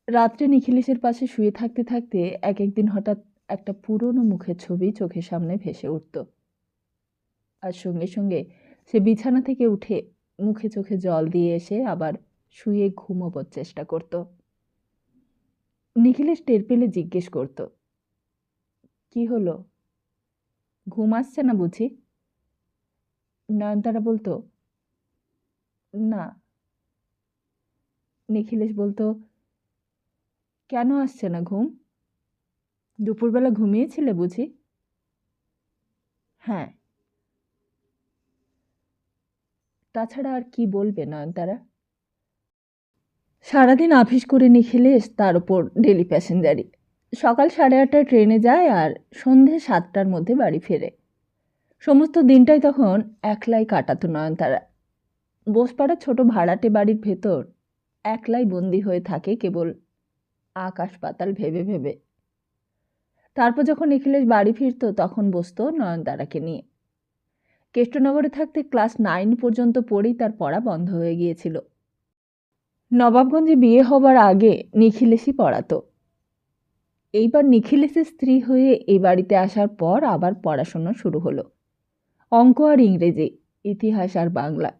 রাত্রে নিখিলেশের পাশে শুয়ে থাকতে থাকতে এক একদিন হঠাৎ একটা পুরনো মুখের ছবি চোখের সামনে ভেসে উঠত। আর সঙ্গে সঙ্গে সে বিছানা থেকে উঠে মুখে চোখে জল দিয়ে এসে আবার শুয়ে ঘুমোবার চেষ্টা করত। নিখিলেশ টের পেলে জিজ্ঞেস করত, কি হলো, ঘুম আসছে না বুঝি? নয়নতারা বলতো, না। নিখিলেশ বলতো, কেন আসছে না ঘুম? দুপুরবেলা ঘুমিয়েছিলে বুঝি? হ্যাঁ। তাছাড়া আর কি বলবে নয়নতারা? সারাদিন অফিস করে নিখিলেশ তার ওপর ডেলি প্যাসেঞ্জারি। সকাল 8:30টায় ট্রেনে যায় আর সন্ধে 7টার মধ্যে বাড়ি ফেরে। সমস্ত দিনটাই তখন একলাই কাটাতো নয়নতারা। বোসপাড়ার ছোট ভাড়াটে বাড়ির ভেতর একলাই বন্দি হয়ে থাকে কেবল আকাশ পাতাল ভেবে ভেবে। তারপর যখন নিখিলেশ বাড়ি ফিরত তখন বসতো নয়নতারাকে নিয়ে। কেষ্টনগরে থাকতে ক্লাস 9 পর্যন্ত পড়েই তার পড়া বন্ধ হয়ে গিয়েছিল। নবাবগঞ্জে বিয়ে হবার আগে নিখিলেশই পড়াতো। এইবার নিখিলেশের স্ত্রী হয়ে এই বাড়িতে আসার পর আবার পড়াশোনা শুরু হলো। অঙ্ক আর ইংরেজি, ইতিহাস আর বাংলা,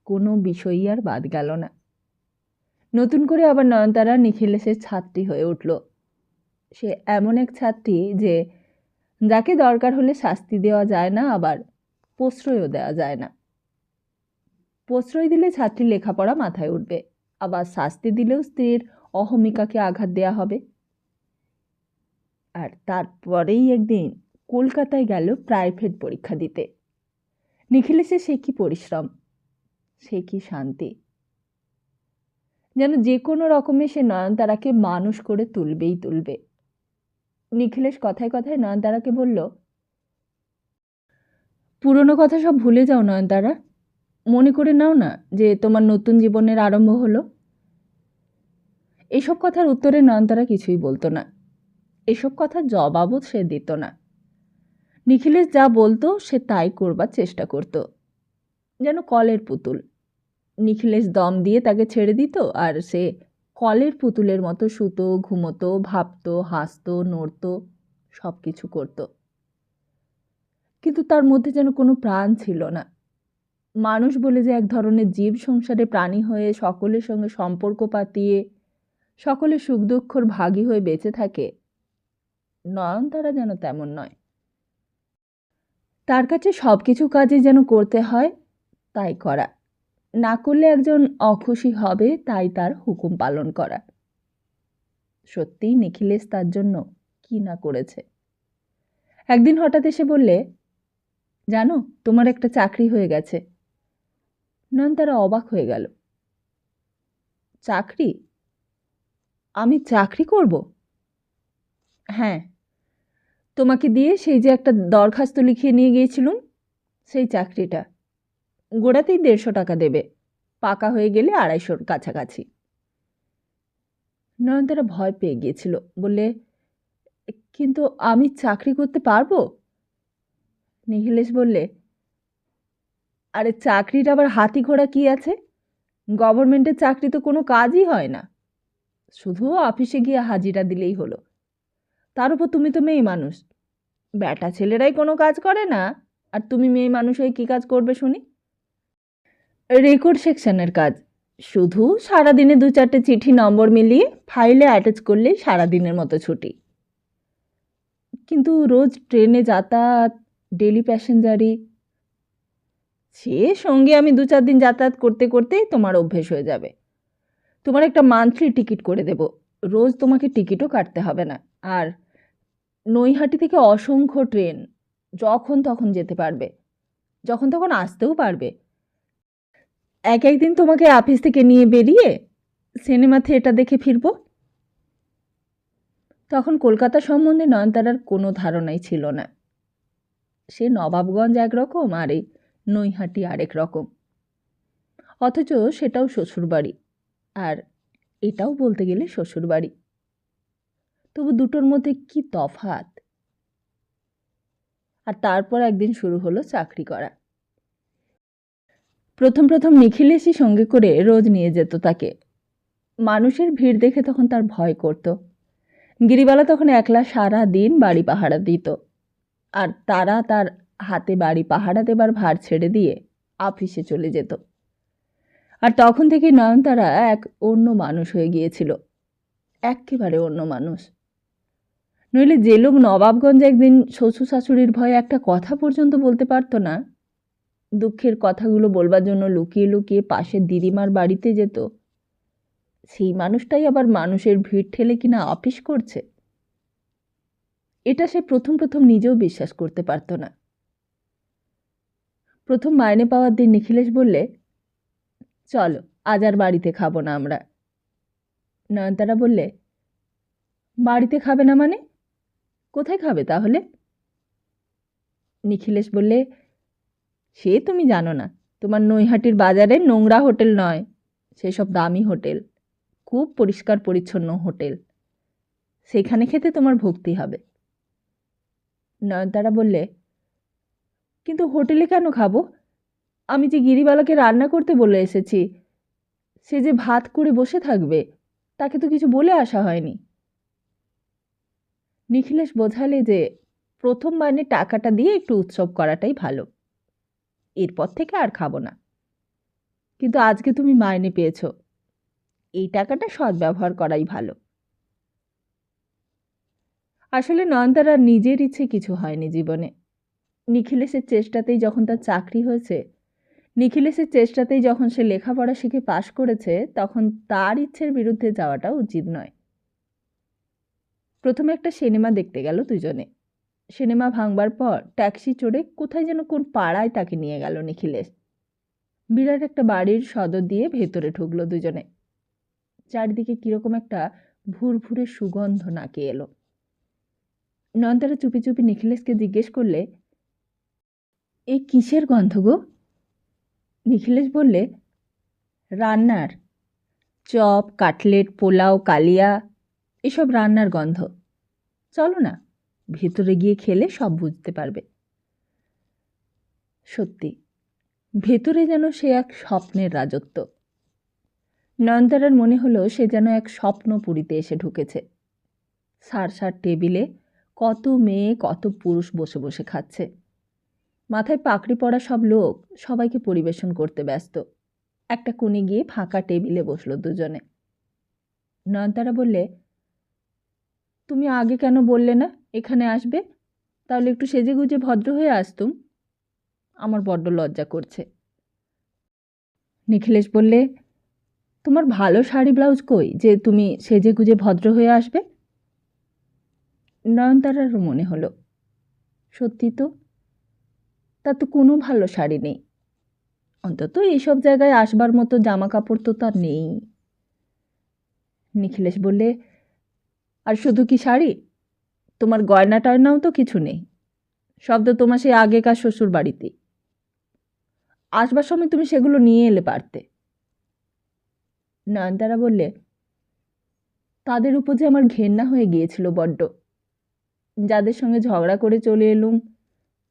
কোনো বিষয়ই আর বাদ গেল না। নতুন করে আবার নয়নতারা নিখিলেশের ছাত্রী হয়ে উঠল। সে এমন এক ছাত্রী যে যাকে দরকার হলে শাস্তি দেওয়া যায় না, আবার প্রশ্রয়ও দেওয়া যায় না। প্রশ্রয় দিলে ছাত্রীর লেখাপড়া মাথায় উঠবে, আবার শাস্তি দিলেও স্ত্রীর অহমিকাকে আঘাত দেওয়া হবে। আর তারপরেই একদিন কলকাতায় গেল প্রাইভেট পরীক্ষা দিতে। নিখিলেশের সে কি পরিশ্রম, সে কি শান্তি, যেন যে কোনো রকমে সে নয়নতারাকে মানুষ করে তুলবেই তুলবে। নিখিলেশ কথায় কথায় নয়নতারাকে বলল, পুরনো কথা সব ভুলে যাও নয়নতারা, মনে করে নাও না যে তোমার নতুন জীবনের আরম্ভ হলো। এসব কথার উত্তরে নয়নতারা কিছুই বলতো না, এসব কথার জবাবও সে দিত না। নিখিলেশ যা বলতো সে তাই করবার চেষ্টা করত, যেন কলের পুতুল। নিখিলেশ দম দিয়ে তাকে ছেড়ে দিত আর সে কলের পুতুলের মতো শুতো, ঘুমোতো, ভাবতো, হাসতো, নড়তো, সব কিছু করত। কিন্তু তার মধ্যে যেন কোনো প্রাণ ছিল না। মানুষ বলে যে এক ধরনের জীব সংসারে প্রাণী হয়ে সকলের সঙ্গে সম্পর্ক পাতিয়ে সকলের সুখ দুঃখর ভাগী হয়ে বেঁচে থাকে, নয়নতারা যেন তেমন নয়। তার কাছে সব কিছু কাজে যেন করতে হয় তাই করা, না করলে একজন অখুশি হবে তাই তার হুকুম পালন করা। সত্যিই নিখিলেশ তার জন্য কি না করেছে। একদিন হঠাৎ এসে বললে, জানো তোমার একটা চাকরি হয়ে গেছে। নয়নতারা অবাক হয়ে গেল। চাকরি? আমি চাকরি করব? হ্যাঁ, তোমাকে দিয়ে সেই যে একটা দরখাস্ত লিখিয়ে নিয়ে গিয়েছিলুম, সেই চাকরিটা। গোড়াতেই 150 টাকা দেবে, পাকা হয়ে গেলে 250-র কাছাকাছি। নয়নতারা ভয় পেয়ে গিয়েছিল, বললে, কিন্তু আমি চাকরি করতে পারবো? নিখিলেশ বললে, আরে চাকরিটা আবার হাতি ঘোড়া কি আছে? গভর্নমেন্টের চাকরি তো কোনো কাজই হয় না, শুধু অফিসে গিয়ে হাজিরা দিলেই হলো। তার উপর তুমি তো মেয়ে মানুষ, বেটা ছেলেরাই কোনো কাজ করে না, আর তুমি মেয়ে মানুষ হয়ে কী কাজ করবে শুনি? রেকর্ড সেকশনের কাজ। শুধু সারাদিনে 2-4টে চিঠি নম্বর মিলিয়ে ফাইলে অ্যাটাচ করলেই সারাদিনের মতো ছুটি। কিন্তু রোজ ট্রেনে যাতায়াত, ডেলি প্যাসেঞ্জারি, সে সঙ্গে আমি 2-4 দিন যাতায়াত করতে করতেই তোমার অভ্যেস হয়ে যাবে। তোমার একটা মান্থলি টিকিট করে দেব, রোজ তোমাকে টিকিটও কাটতে হবে না। আর নৈহাটি থেকে অসংখ্য ট্রেন, যখন তখন যেতে পারবে, যখন তখন আসতেও পারবে। একদিন তোমাকে অফিস থেকে নিয়ে বেরিয়ে সিনেমা থিয়েটার দেখে ফিরব। তখন কলকাতা সম্বন্ধে নয়নতারার কোনো ধারণাই ছিল না। সে নবাবগঞ্জ একরকম আর এই নৈহাটি আরেক রকম, অথচ সেটাও শ্বশুরবাড়ি, আর এটাও বলতে গেলে শ্বশুরবাড়ি। তবু দুটোর মধ্যে কি তফাৎ। আর তারপর একদিন শুরু হলো চাকরি করা। প্রথম প্রথম নিখিলেশই সঙ্গে করে রোজ নিয়ে যেত তাকে। মানুষের ভিড় দেখে তখন তার ভয় করত। গিরিবালা তখন একলা সারা দিন বাড়ি পাহারা দিত, আর তারা তার হাতে বাড়ি পাহারা দেবার ভার ছেড়ে দিয়ে অফিসে চলে যেত। আর তখন থেকে নয়নতারা এক অন্য মানুষ হয়ে গিয়েছিল, একেবারে অন্য মানুষ। নইলে যে লোক নবাবগঞ্জে একদিন শ্বশুর শাশুড়ির ভয়ে একটা কথা পর্যন্ত বলতে পারত না, দুঃখের কথাগুলো বলবার জন্য লুকিয়ে লুকিয়ে পাশের দিদিমার বাড়িতে যেত, সেই মানুষটাই আবার মানুষের ভিড় ঠেলে কিনা অফিস করছে, এটা সে প্রথম প্রথম নিজেও বিশ্বাস করতে পারত না। প্রথম মাইনে পাওয়ার দিন নিখিলেশ বললে, চলো আজ আর বাড়িতে খাবো না আমরা। নয়নতারা বললে, বাড়িতে খাবে না মানে? কোথায় খাবে তাহলে? নিখিলেশ বললে, সে তুমি জানো না, তোমার নৈহাটির বাজারে নোংরা হোটেল নয়, সেসব দামি হোটেল, খুব পরিষ্কার পরিচ্ছন্ন হোটেল, সেখানে খেতে তোমার ভক্তি হবে। নয়নতারা বললে, কিন্তু হোটেলে কেন খাবো? আমি যে গিরিবালাকে রান্না করতে বলে এসেছি, সে যে ভাত করে বসে থাকবে, তাকে তো কিছু বলে আসা হয়নি। নিখিলেশ বোঝালে যে প্রথম মাইনে টাকাটা দিয়ে একটু উৎসব করাটাই ভালো, এরপর থেকে আর খাবো না। কিন্তু আজকে তুমি মাইনে পেয়েছ, এই টাকাটা সদ্ব্যবহার করাই ভালো। আসলে নয়নতারার নিজের ইচ্ছে কিছু হয়নি জীবনে। নিখিলেশের চেষ্টাতেই যখন তার চাকরি হয়েছে, নিখিলেশের চেষ্টাতেই যখন সে লেখাপড়া শিখে পাশ করেছে, তখন তার ইচ্ছের বিরুদ্ধে যাওয়াটা উচিত নয়। প্রথমে একটা সিনেমা দেখতে গেল দুজনে। সিনেমা ভাঙবার পর ট্যাক্সি চড়ে কোথায় যেন কোন পাড়ায় তাকে নিয়ে গেল নিখিলেশ। বিরাট একটা বাড়ির সদর দিয়ে ভেতরে ঢুকলো দুজনে। চারিদিকে কিরকম একটা ভুরভুরে সুগন্ধ নাকে এলো। নয়নতারা চুপি চুপি নিখিলেশকে জিজ্ঞেস করলে, এই কিসের গন্ধ গো? নিখিলেশ বললে, রান্নার। চপ, কাটলেট, পোলাও, কালিয়া, এসব রান্নার গন্ধ। চলো না, ভেতরে গিয়ে খেলে সব বুঝতে পারবে। সত্যি, ভেতরে যেন সে এক স্বপ্নের রাজত্ব। নয়নতারার মনে হলো সে যেন এক স্বপ্নপুরীতে এসে ঢুকেছে। সার সার টেবিলে কত মেয়ে, কত পুরুষ বসে বসে খাচ্ছে। মাথায় পাকড়ি পড়া সব লোক সবাইকে পরিবেশন করতে ব্যস্ত। একটা কোণে গিয়ে ফাঁকা টেবিলে বসলো দুজনে। নয়নতারা বললে, তুমি আগে কেন বললে না এখানে আসবে? তাহলে একটু সেজেগুজে ভদ্র হয়ে আসতুম। আমার বড্ড লজ্জা করছে। নিখিলেশ বললে, তোমার ভালো শাড়ি ব্লাউজ কই যে তুমি সেজেগুজে ভদ্র হয়ে আসবে? নয়নতারারও মনে হলো, সত্যি তো, তার তো কোনো ভালো শাড়ি নেই। অন্তত এইসব জায়গায় আসবার মতো জামা কাপড় তো তার নেই। নিখিলেশ বললে, আর শুধু কি শাড়ি? তোমার গয়না টয়নাও তো কিছু নেই। সব তো তোমার সেই আগেকার শ্বশুর বাড়িতে। আসবার সময় তুমি সেগুলো নিয়ে এলে পারতে। নয়নতারা বললে, তাদের উপর যে আমার ঘেন্না হয়ে গিয়েছিল বড্ড। যাদের সঙ্গে ঝগড়া করে চলে এলুম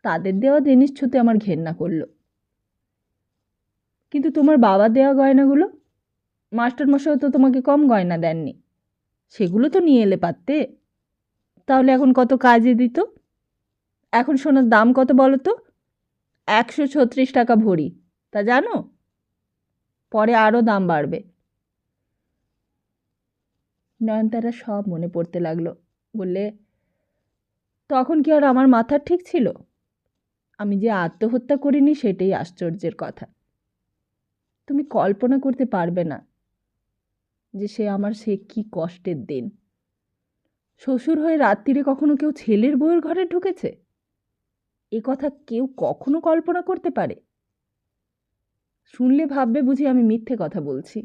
তাদের দেওয়া জিনিস ছুঁতে আমার ঘেন্না করলো। কিন্তু তোমার বাবা দেওয়া গয়নাগুলো, মাস্টারমশাই তো তোমাকে কম গয়না দেননি, সেগুলো তো নিয়ে এলে পারতে। তাহলে এখন কত কাজে দিত। এখন সোনার দাম কত বলো তো? 136 টাকা ভরি, তা জানো? পরে আরও দাম বাড়বে। নয়নতারা সব মনে পড়তে লাগলো। বললে, তখন কি আর আমার মাথা ঠিক ছিল? আমি যে আত্মহত্যা করিনি সেটাই আশ্চর্যের কথা। তুমি কল্পনা করতে পারবে না যে সে কি কষ্টের দিন। শ্বশুর হয়ে রাত্রিরে কখনো কেউ ছেলের বউয়ের ঘরে ঢুকেছে? এ কথা কেউ কখনো কল্পনা করতে পারে? শুনলে ভাববে বুঝি আমি মিথ্যে কথা বলছি।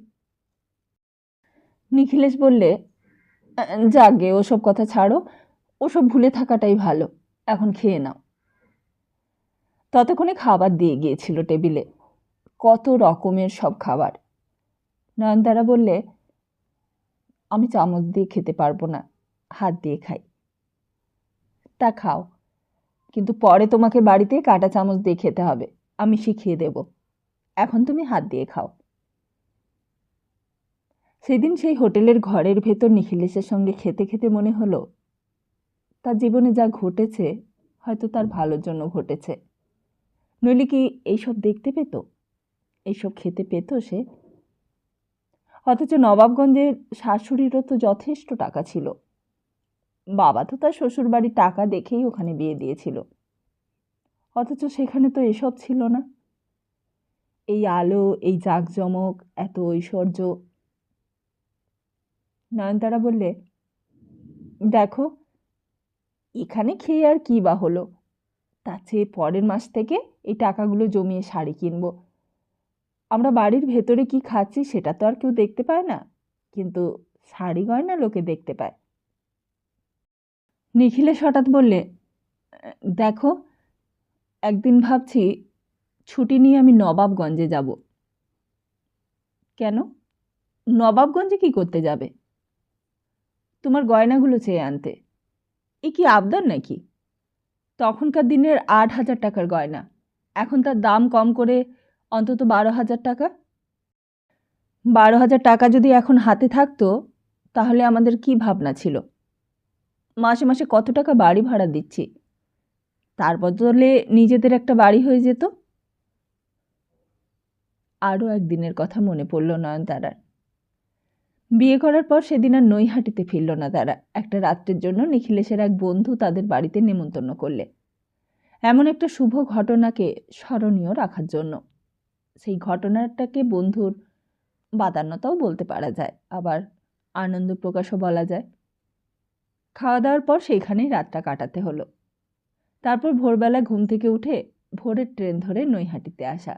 নিখিলেশ বললে, যাগে ওসব কথা ছাড়ো, ওসব ভুলে থাকাটাই ভালো। এখন খেয়ে নাও। ততক্ষণে খাবার দিয়ে গিয়েছিল টেবিলে, কত রকমের সব খাবার। নয়নতারা বললে, আমি চামচ দিয়ে খেতে পারবো না, হাত দিয়ে খাই। তা খাও, কিন্তু পরে তোমাকে বাড়িতে কাঁটা চামচ দিয়ে খেতে হবে, আমি শিখিয়ে দেব। এখন তুমি হাত দিয়ে খাও। সেদিন সেই হোটেলের ঘরের ভেতর নিখিলেশের সঙ্গে খেতে খেতে মনে হলো, তার জীবনে যা ঘটেছে হয়তো তার ভালোর জন্য ঘটেছে। নইলে কি এইসব দেখতে পেত, এইসব খেতে পেত সে? অথচ নবাবগঞ্জের শাশুড়িরও তো যথেষ্ট টাকা ছিল। বাবা তো তার শ্বশুরবাড়ির টাকা দেখেই ওখানে বিয়ে দিয়েছিল। অথচ সেখানে তো এসব ছিল না। এই আলো, এই জাঁকজমক, এত ঐশ্বর্য। নয়নতারা বললে, দেখো, এখানে খেয়ে আর কি বা হলো? তার চেয়ে পরের মাস থেকে এই টাকাগুলো জমিয়ে শাড়ি কিনবো। আমরা বাড়ির ভেতরে কি খাচ্ছি সেটা তো আর কেউ দেখতে পায় না, কিন্তু শাড়ি গয়না লোকে দেখতে পায়। নিখিলেশ হঠাৎ বললে, দেখো, একদিন ভাবছি ছুটি নিয়ে আমি নবাবগঞ্জে যাব। কেন? নবাবগঞ্জে কি করতে যাবে? তোমার গয়নাগুলো চেয়ে আনতে। এ কি আবদার নাকি? তখনকার দিনের 8,000 টাকার গয়না, এখন তার দাম কম করে অন্তত 12,000 টাকা। 12,000 টাকা যদি এখন হাতে থাকতো তাহলে আমাদের কি ভাবনা ছিল? মাসে মাসে কত টাকা বাড়ি ভাড়া দিচ্ছি, তার বদলে নিজেদের একটা বাড়ি হয়ে যেত। আরও একদিনের কথা মনে পড়ল নয়নতারার। বিয়ে করার পর সেদিন আর নৈহাটিতে ফিরল না তারা। একটা রাত্রের জন্য নিখিলেশের এক বন্ধু তাদের বাড়িতে নেমন্তন্ন করলে, এমন একটা শুভ ঘটনাকে স্মরণীয় রাখার জন্য। সেই ঘটনাটাকে বন্ধুর বাদান্যতাও বলতে পারা যায়, আবার আনন্দ প্রকাশও বলা যায়। খাওয়া দাওয়ার পর সেইখানেই রাতটা কাটাতে হলো। তারপর ভোরবেলা ঘুম থেকে উঠে ভোরের ট্রেন ধরে নৈহাটিতে আসা।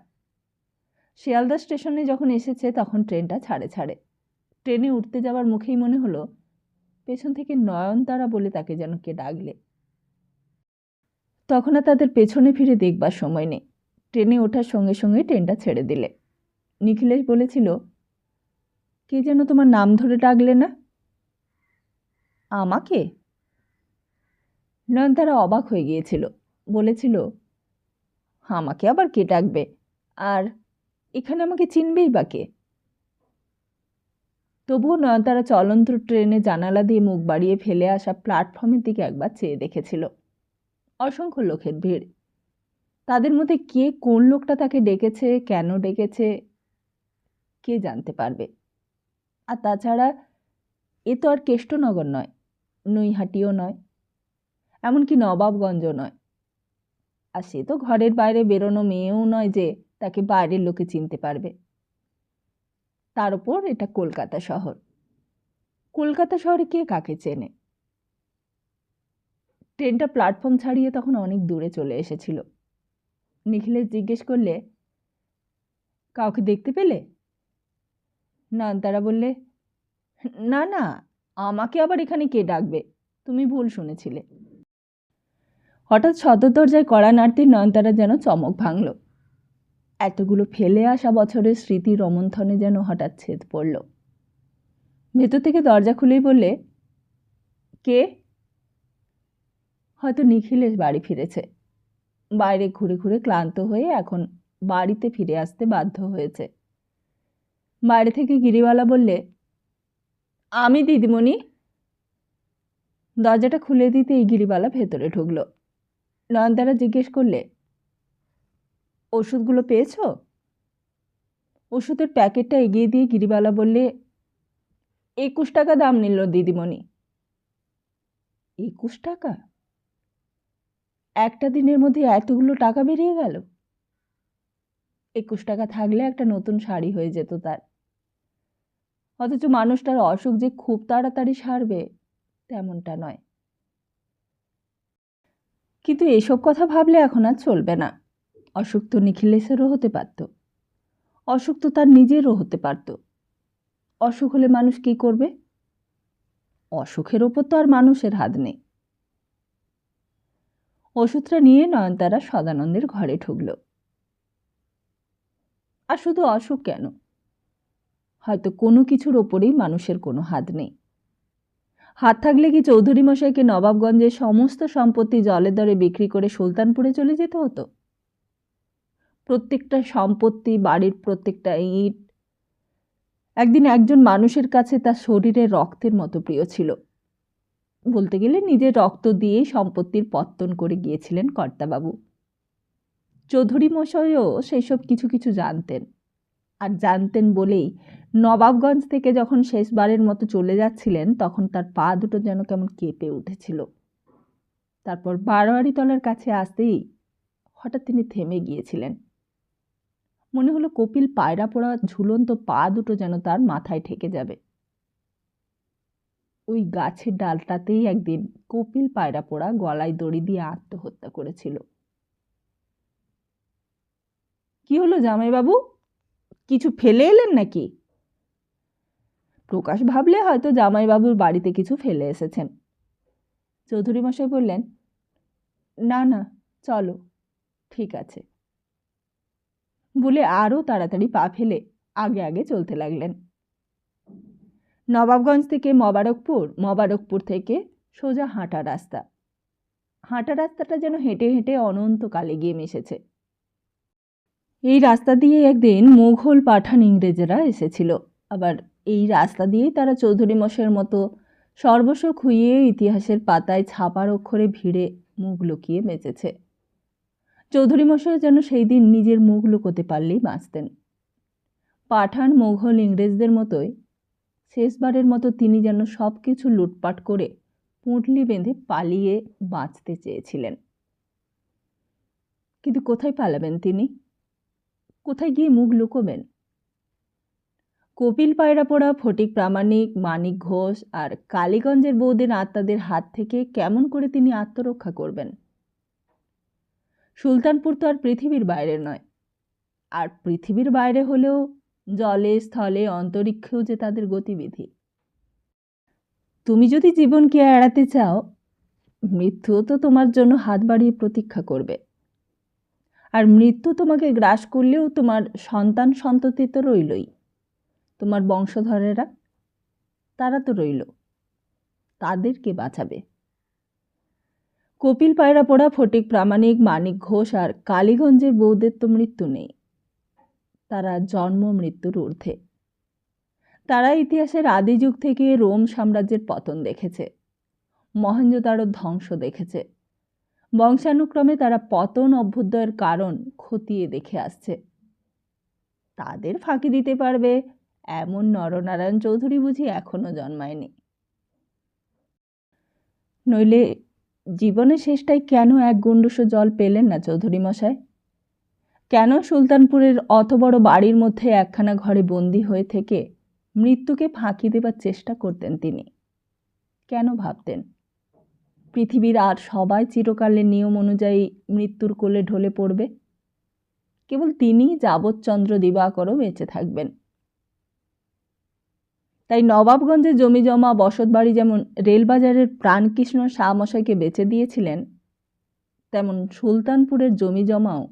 শিয়ালদা স্টেশনে যখন এসেছে তখন ট্রেনটা ছাড়ে। ট্রেনে উঠতে যাওয়ার মুখেই মনে হলো পেছন থেকে নয়নতারা বলে তাকে যেন কে ডাকলে। তখন আর তাদের পেছনে ফিরে দেখবার সময় নেই। ট্রেনে ওঠার সঙ্গে সঙ্গে ট্রেনটা ছেড়ে দিলে। নিখিলেশ বলেছিল, কে যেন তোমার নাম ধরে ডাকলে না? আমাকে? নয়নতারা অবাক হয়ে গিয়েছিল। বলেছিল, আমাকে আবার কে ডাকবে? আর এখানে আমাকে চিনবেই বা কে? তবুও নয়নতারা চলন্ত ট্রেনে জানালা দিয়ে মুখ বাড়িয়ে ফেলে আসা প্ল্যাটফর্মের দিকে একবার চেয়ে দেখেছিল। অসংখ্য লোকের ভিড়। তাদের মধ্যে কে কোন লোকটা তাকে ডেকেছে, কেন ডেকেছে, কে জানতে পারবে? আর তাছাড়া এ তো আর কেষ্টনগর নয়, নৈহাটিও নয়, এমনকি নবাবগঞ্জও নয়। আর সে তো ঘরের বাইরে বেরোনো মেয়েও নয় যে তাকে বাইরের লোকে চিনতে পারবে। তার উপর এটা কলকাতা শহর। কলকাতা শহরে কে কাকে চেনে? ট্রেনটা প্ল্যাটফর্ম ছাড়িয়ে তখন অনেক দূরে চলে এসেছিল। নিখিলেশ জিজ্ঞেস করলে, কাউকে দেখতে পেলে? নয়নতারা বললে, না না, আমাকে আবার এখানে কে ডাকবে? তুমি ভুল শুনেছিলে। হঠাৎ সদর দরজায় কড়া নাড়তে নয়নতারা যেন চমক ভাঙল। এতগুলো ফেলে আসা বছরের স্মৃতি রমন্থনে যেন হঠাৎ ছেদ পড়ল। ভেতর থেকে দরজা খুলেই বললে, কে? হয়তো নিখিলেশ বাড়ি ফিরেছে। বাইরে ঘুরে ঘুরে ক্লান্ত হয়ে এখন বাড়িতে ফিরে আসতে বাধ্য হয়েছে। বাইরে থেকে গিরিবালা বললে, আমি দিদিমণি। দরজাটা খুলে দিতে এই গিরিবালা ভেতরে ঢুকল। নয়নতারা জিজ্ঞেস করলে, ওষুধগুলো পেয়েছ? ওষুধের প্যাকেটটা এগিয়ে দিয়ে গিরিবালা বললে, 21 টাকা দাম নিল দিদিমণি। 21 টাকা? একটা দিনের মধ্যে এতগুলো টাকা বেরিয়ে গেল? 21 টাকা থাকলে একটা নতুন শাড়ি হয়ে যেত তার। অথচ মানুষটার অসুখ যে খুব তাড়াতাড়ি সারবে তেমনটা নয়। কিন্তু এসব কথা ভাবলে এখন আর চলবে না। অসুখ তো নিখিলেশেরও হতে পারত, অসুখ তো তার নিজেরও হতে পারত। অসুখ হলে মানুষ কি করবে? অসুখের ওপর তো আর মানুষের হাত নেই। ওষুধটা নিয়ে নয়নতারা সদানন্দের ঘরে ঢুকল। আর শুধু অসুখ কেন, হয়তো কোনো কিছুর ওপরেই মানুষের কোনো হাত নেই। হাত থাকলে কি চৌধুরী মশাইকে নবাবগঞ্জের সমস্ত সম্পত্তি জলে দরে বিক্রি করে সুলতানপুরে চলে যেতে হতো? প্রত্যেকটা সম্পত্তি, বাড়ির প্রত্যেকটা ইট একদিন একজন মানুষের কাছে তার শরীরের রক্তের মতো প্রিয় ছিল। বলতে গেলে নিজের রক্ত দিয়েই সম্পত্তির পত্তন করে গিয়েছিলেন কর্তাবাবু। চৌধুরী মশাইও সেসব কিছু কিছু জানতেন। আর জানতেন বলেই নবাবগঞ্জ থেকে যখন শেষবারের মতো চলে যাচ্ছিলেন তখন তার পা দুটো যেন কেমন কেঁপে উঠেছিল। তারপর বারোয়ারিতলার কাছে আসতেই হঠাৎ তিনি থেমে গিয়েছিলেন। মনে হলো কপিল পায়রা পোড়া ঝুলন্ত পা দুটো যেন তার মাথায় ঠেকে যাবে। ওই গাছের ডালটাতেই একদিন কপিল পায়রা পোড়া গলায় দড়ি দিয়ে আত্মহত্যা করেছিল। কি হলো জামাইবাবু, কিছু ফেলে এলেন নাকি? প্রকাশ ভাবলে হয়তো জামাইবাবুর বাড়িতে কিছু ফেলে এসেছেন। চৌধুরী মশাই বললেন, না না, চলো, ঠিক আছে, বলে আরও তাড়াতাড়ি পা ফেলে আগে আগে চলতে লাগলেন। নবাবগঞ্জ থেকে মোবারকপুর, মোবারকপুর থেকে সোজা হাঁটা রাস্তা। হাঁটা রাস্তাটা যেন হেঁটে হেঁটে অনন্তকালে গিয়ে মিশেছে। এই রাস্তা দিয়ে একদিন মুঘল পাঠান ইংরেজেরা এসেছিল। আবার এই রাস্তা দিয়েই তারা চৌধুরী মশাইয়ের মতো সর্বস্ব খুইয়ে ইতিহাসের পাতায় ছাপার অক্ষরে ভিড়ে মুখ লুকিয়ে বেঁচেছে। চৌধুরী মশাই যেন সেই দিন নিজের মুখ লুকোতে পারলেই বাঁচতেন। পাঠান মুঘল ইংরেজদের মতোই শেষবারের মতো তিনি যেন সব কিছু লুটপাট করে পুঁটলি বেঁধে পালিয়ে বাঁচতে চেয়েছিলেন। কিন্তু কোথায় পালাবেন তিনি? কোথায় গিয়ে মুখ লুকোবেন? কপিল পায়রাপোড়া, ফটিক প্রামাণিক, মানিক ঘোষ আর কালীগঞ্জের বৌদের আত্মাদের হাত থেকে কেমন করে তিনি আত্মরক্ষা করবেন? সুলতানপুর তো আর পৃথিবীর বাইরে নয়, আর পৃথিবীর বাইরে হলেও জলে, স্থলে, অন্তরিক্ষেও যে তাদের গতিবিধি। তুমি যদি জীবনকে এড়াতে চাও, মৃত্যুও তো তোমার জন্য হাত বাড়িয়ে প্রতীক্ষা করবে। আর মৃত্যু তোমাকে গ্রাস করলেও তোমার সন্তান সন্ততি তো রইলই, তোমার বংশধরেরা, তারা তো রইল, তাদেরকে বাঁচাবে। কপিল পায়রাপোড়া, ফটিক প্রামাণিক, মানিক ঘোষ আর কালীগঞ্জের বৌদের তো মৃত্যু নেই, তারা জন্ম মৃত্যুর ঊর্ধ্বে। তারা ইতিহাসের আদি যুগ থেকে রোম সাম্রাজ্যের পতন দেখেছে, মহেঞ্জোদারোর ধ্বংস দেখেছে। বংশানুক্রমে তারা পতন অভ্যুদয়ের কারণ খতিয়ে দেখে আসছে। তাদের ফাঁকি দিতে পারবে এমন নরনারায়ণ চৌধুরী বুঝি এখনো জন্মায়নি। নইলে জীবনের শেষটায় কেন এক গুন্ডুসো জল পেলেন না চৌধুরী মশাই? কেন সুলতানপুরের অত বড় বাড়ির মধ্যে একখানা ঘরে বন্দি হয়ে থেকে মৃত্যুকে ফাঁকি দেবার চেষ্টা করতেন তিনি? কেন ভাবতেন পৃথিবীর আর সবাই চিরকালের নিয়ম অনুযায়ী মৃত্যুর কোলে ঢলে পড়বে, কেবল তিনিই যাবৎচন্দ্র দিবাকরও বেঁচে থাকবেন? তাই নবাবগঞ্জে জমি জমা বসত বাড়ি যেমন রেলবাজারের প্রাণকৃষ্ণ শাহমশাইকে বেচে দিয়েছিলেন, তেমন সুলতানপুরের জমি জমাও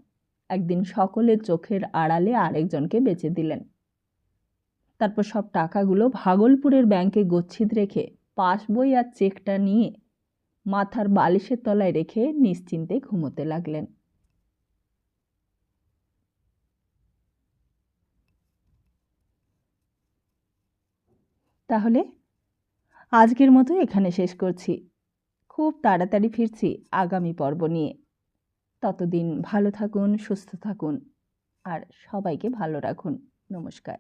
একদিন সকলের চোখের আড়ালে আরেকজনকে বেচে দিলেন। তারপর সব টাকাগুলো ভাগলপুরের ব্যাংকে গচ্ছিত রেখে পাসবই আর চেকটা নিয়ে মাথার বালিশের তলায় রেখে নিশ্চিন্তে ঘুমোতে লাগলেন। তাহলে আজকের মতো এখানে শেষ করছি। খুব তাড়াতাড়ি ফিরছি আগামী পর্ব নিয়ে। ততদিন ভালো থাকুন, সুস্থ থাকুন আর সবাইকে ভালো রাখুন। নমস্কার।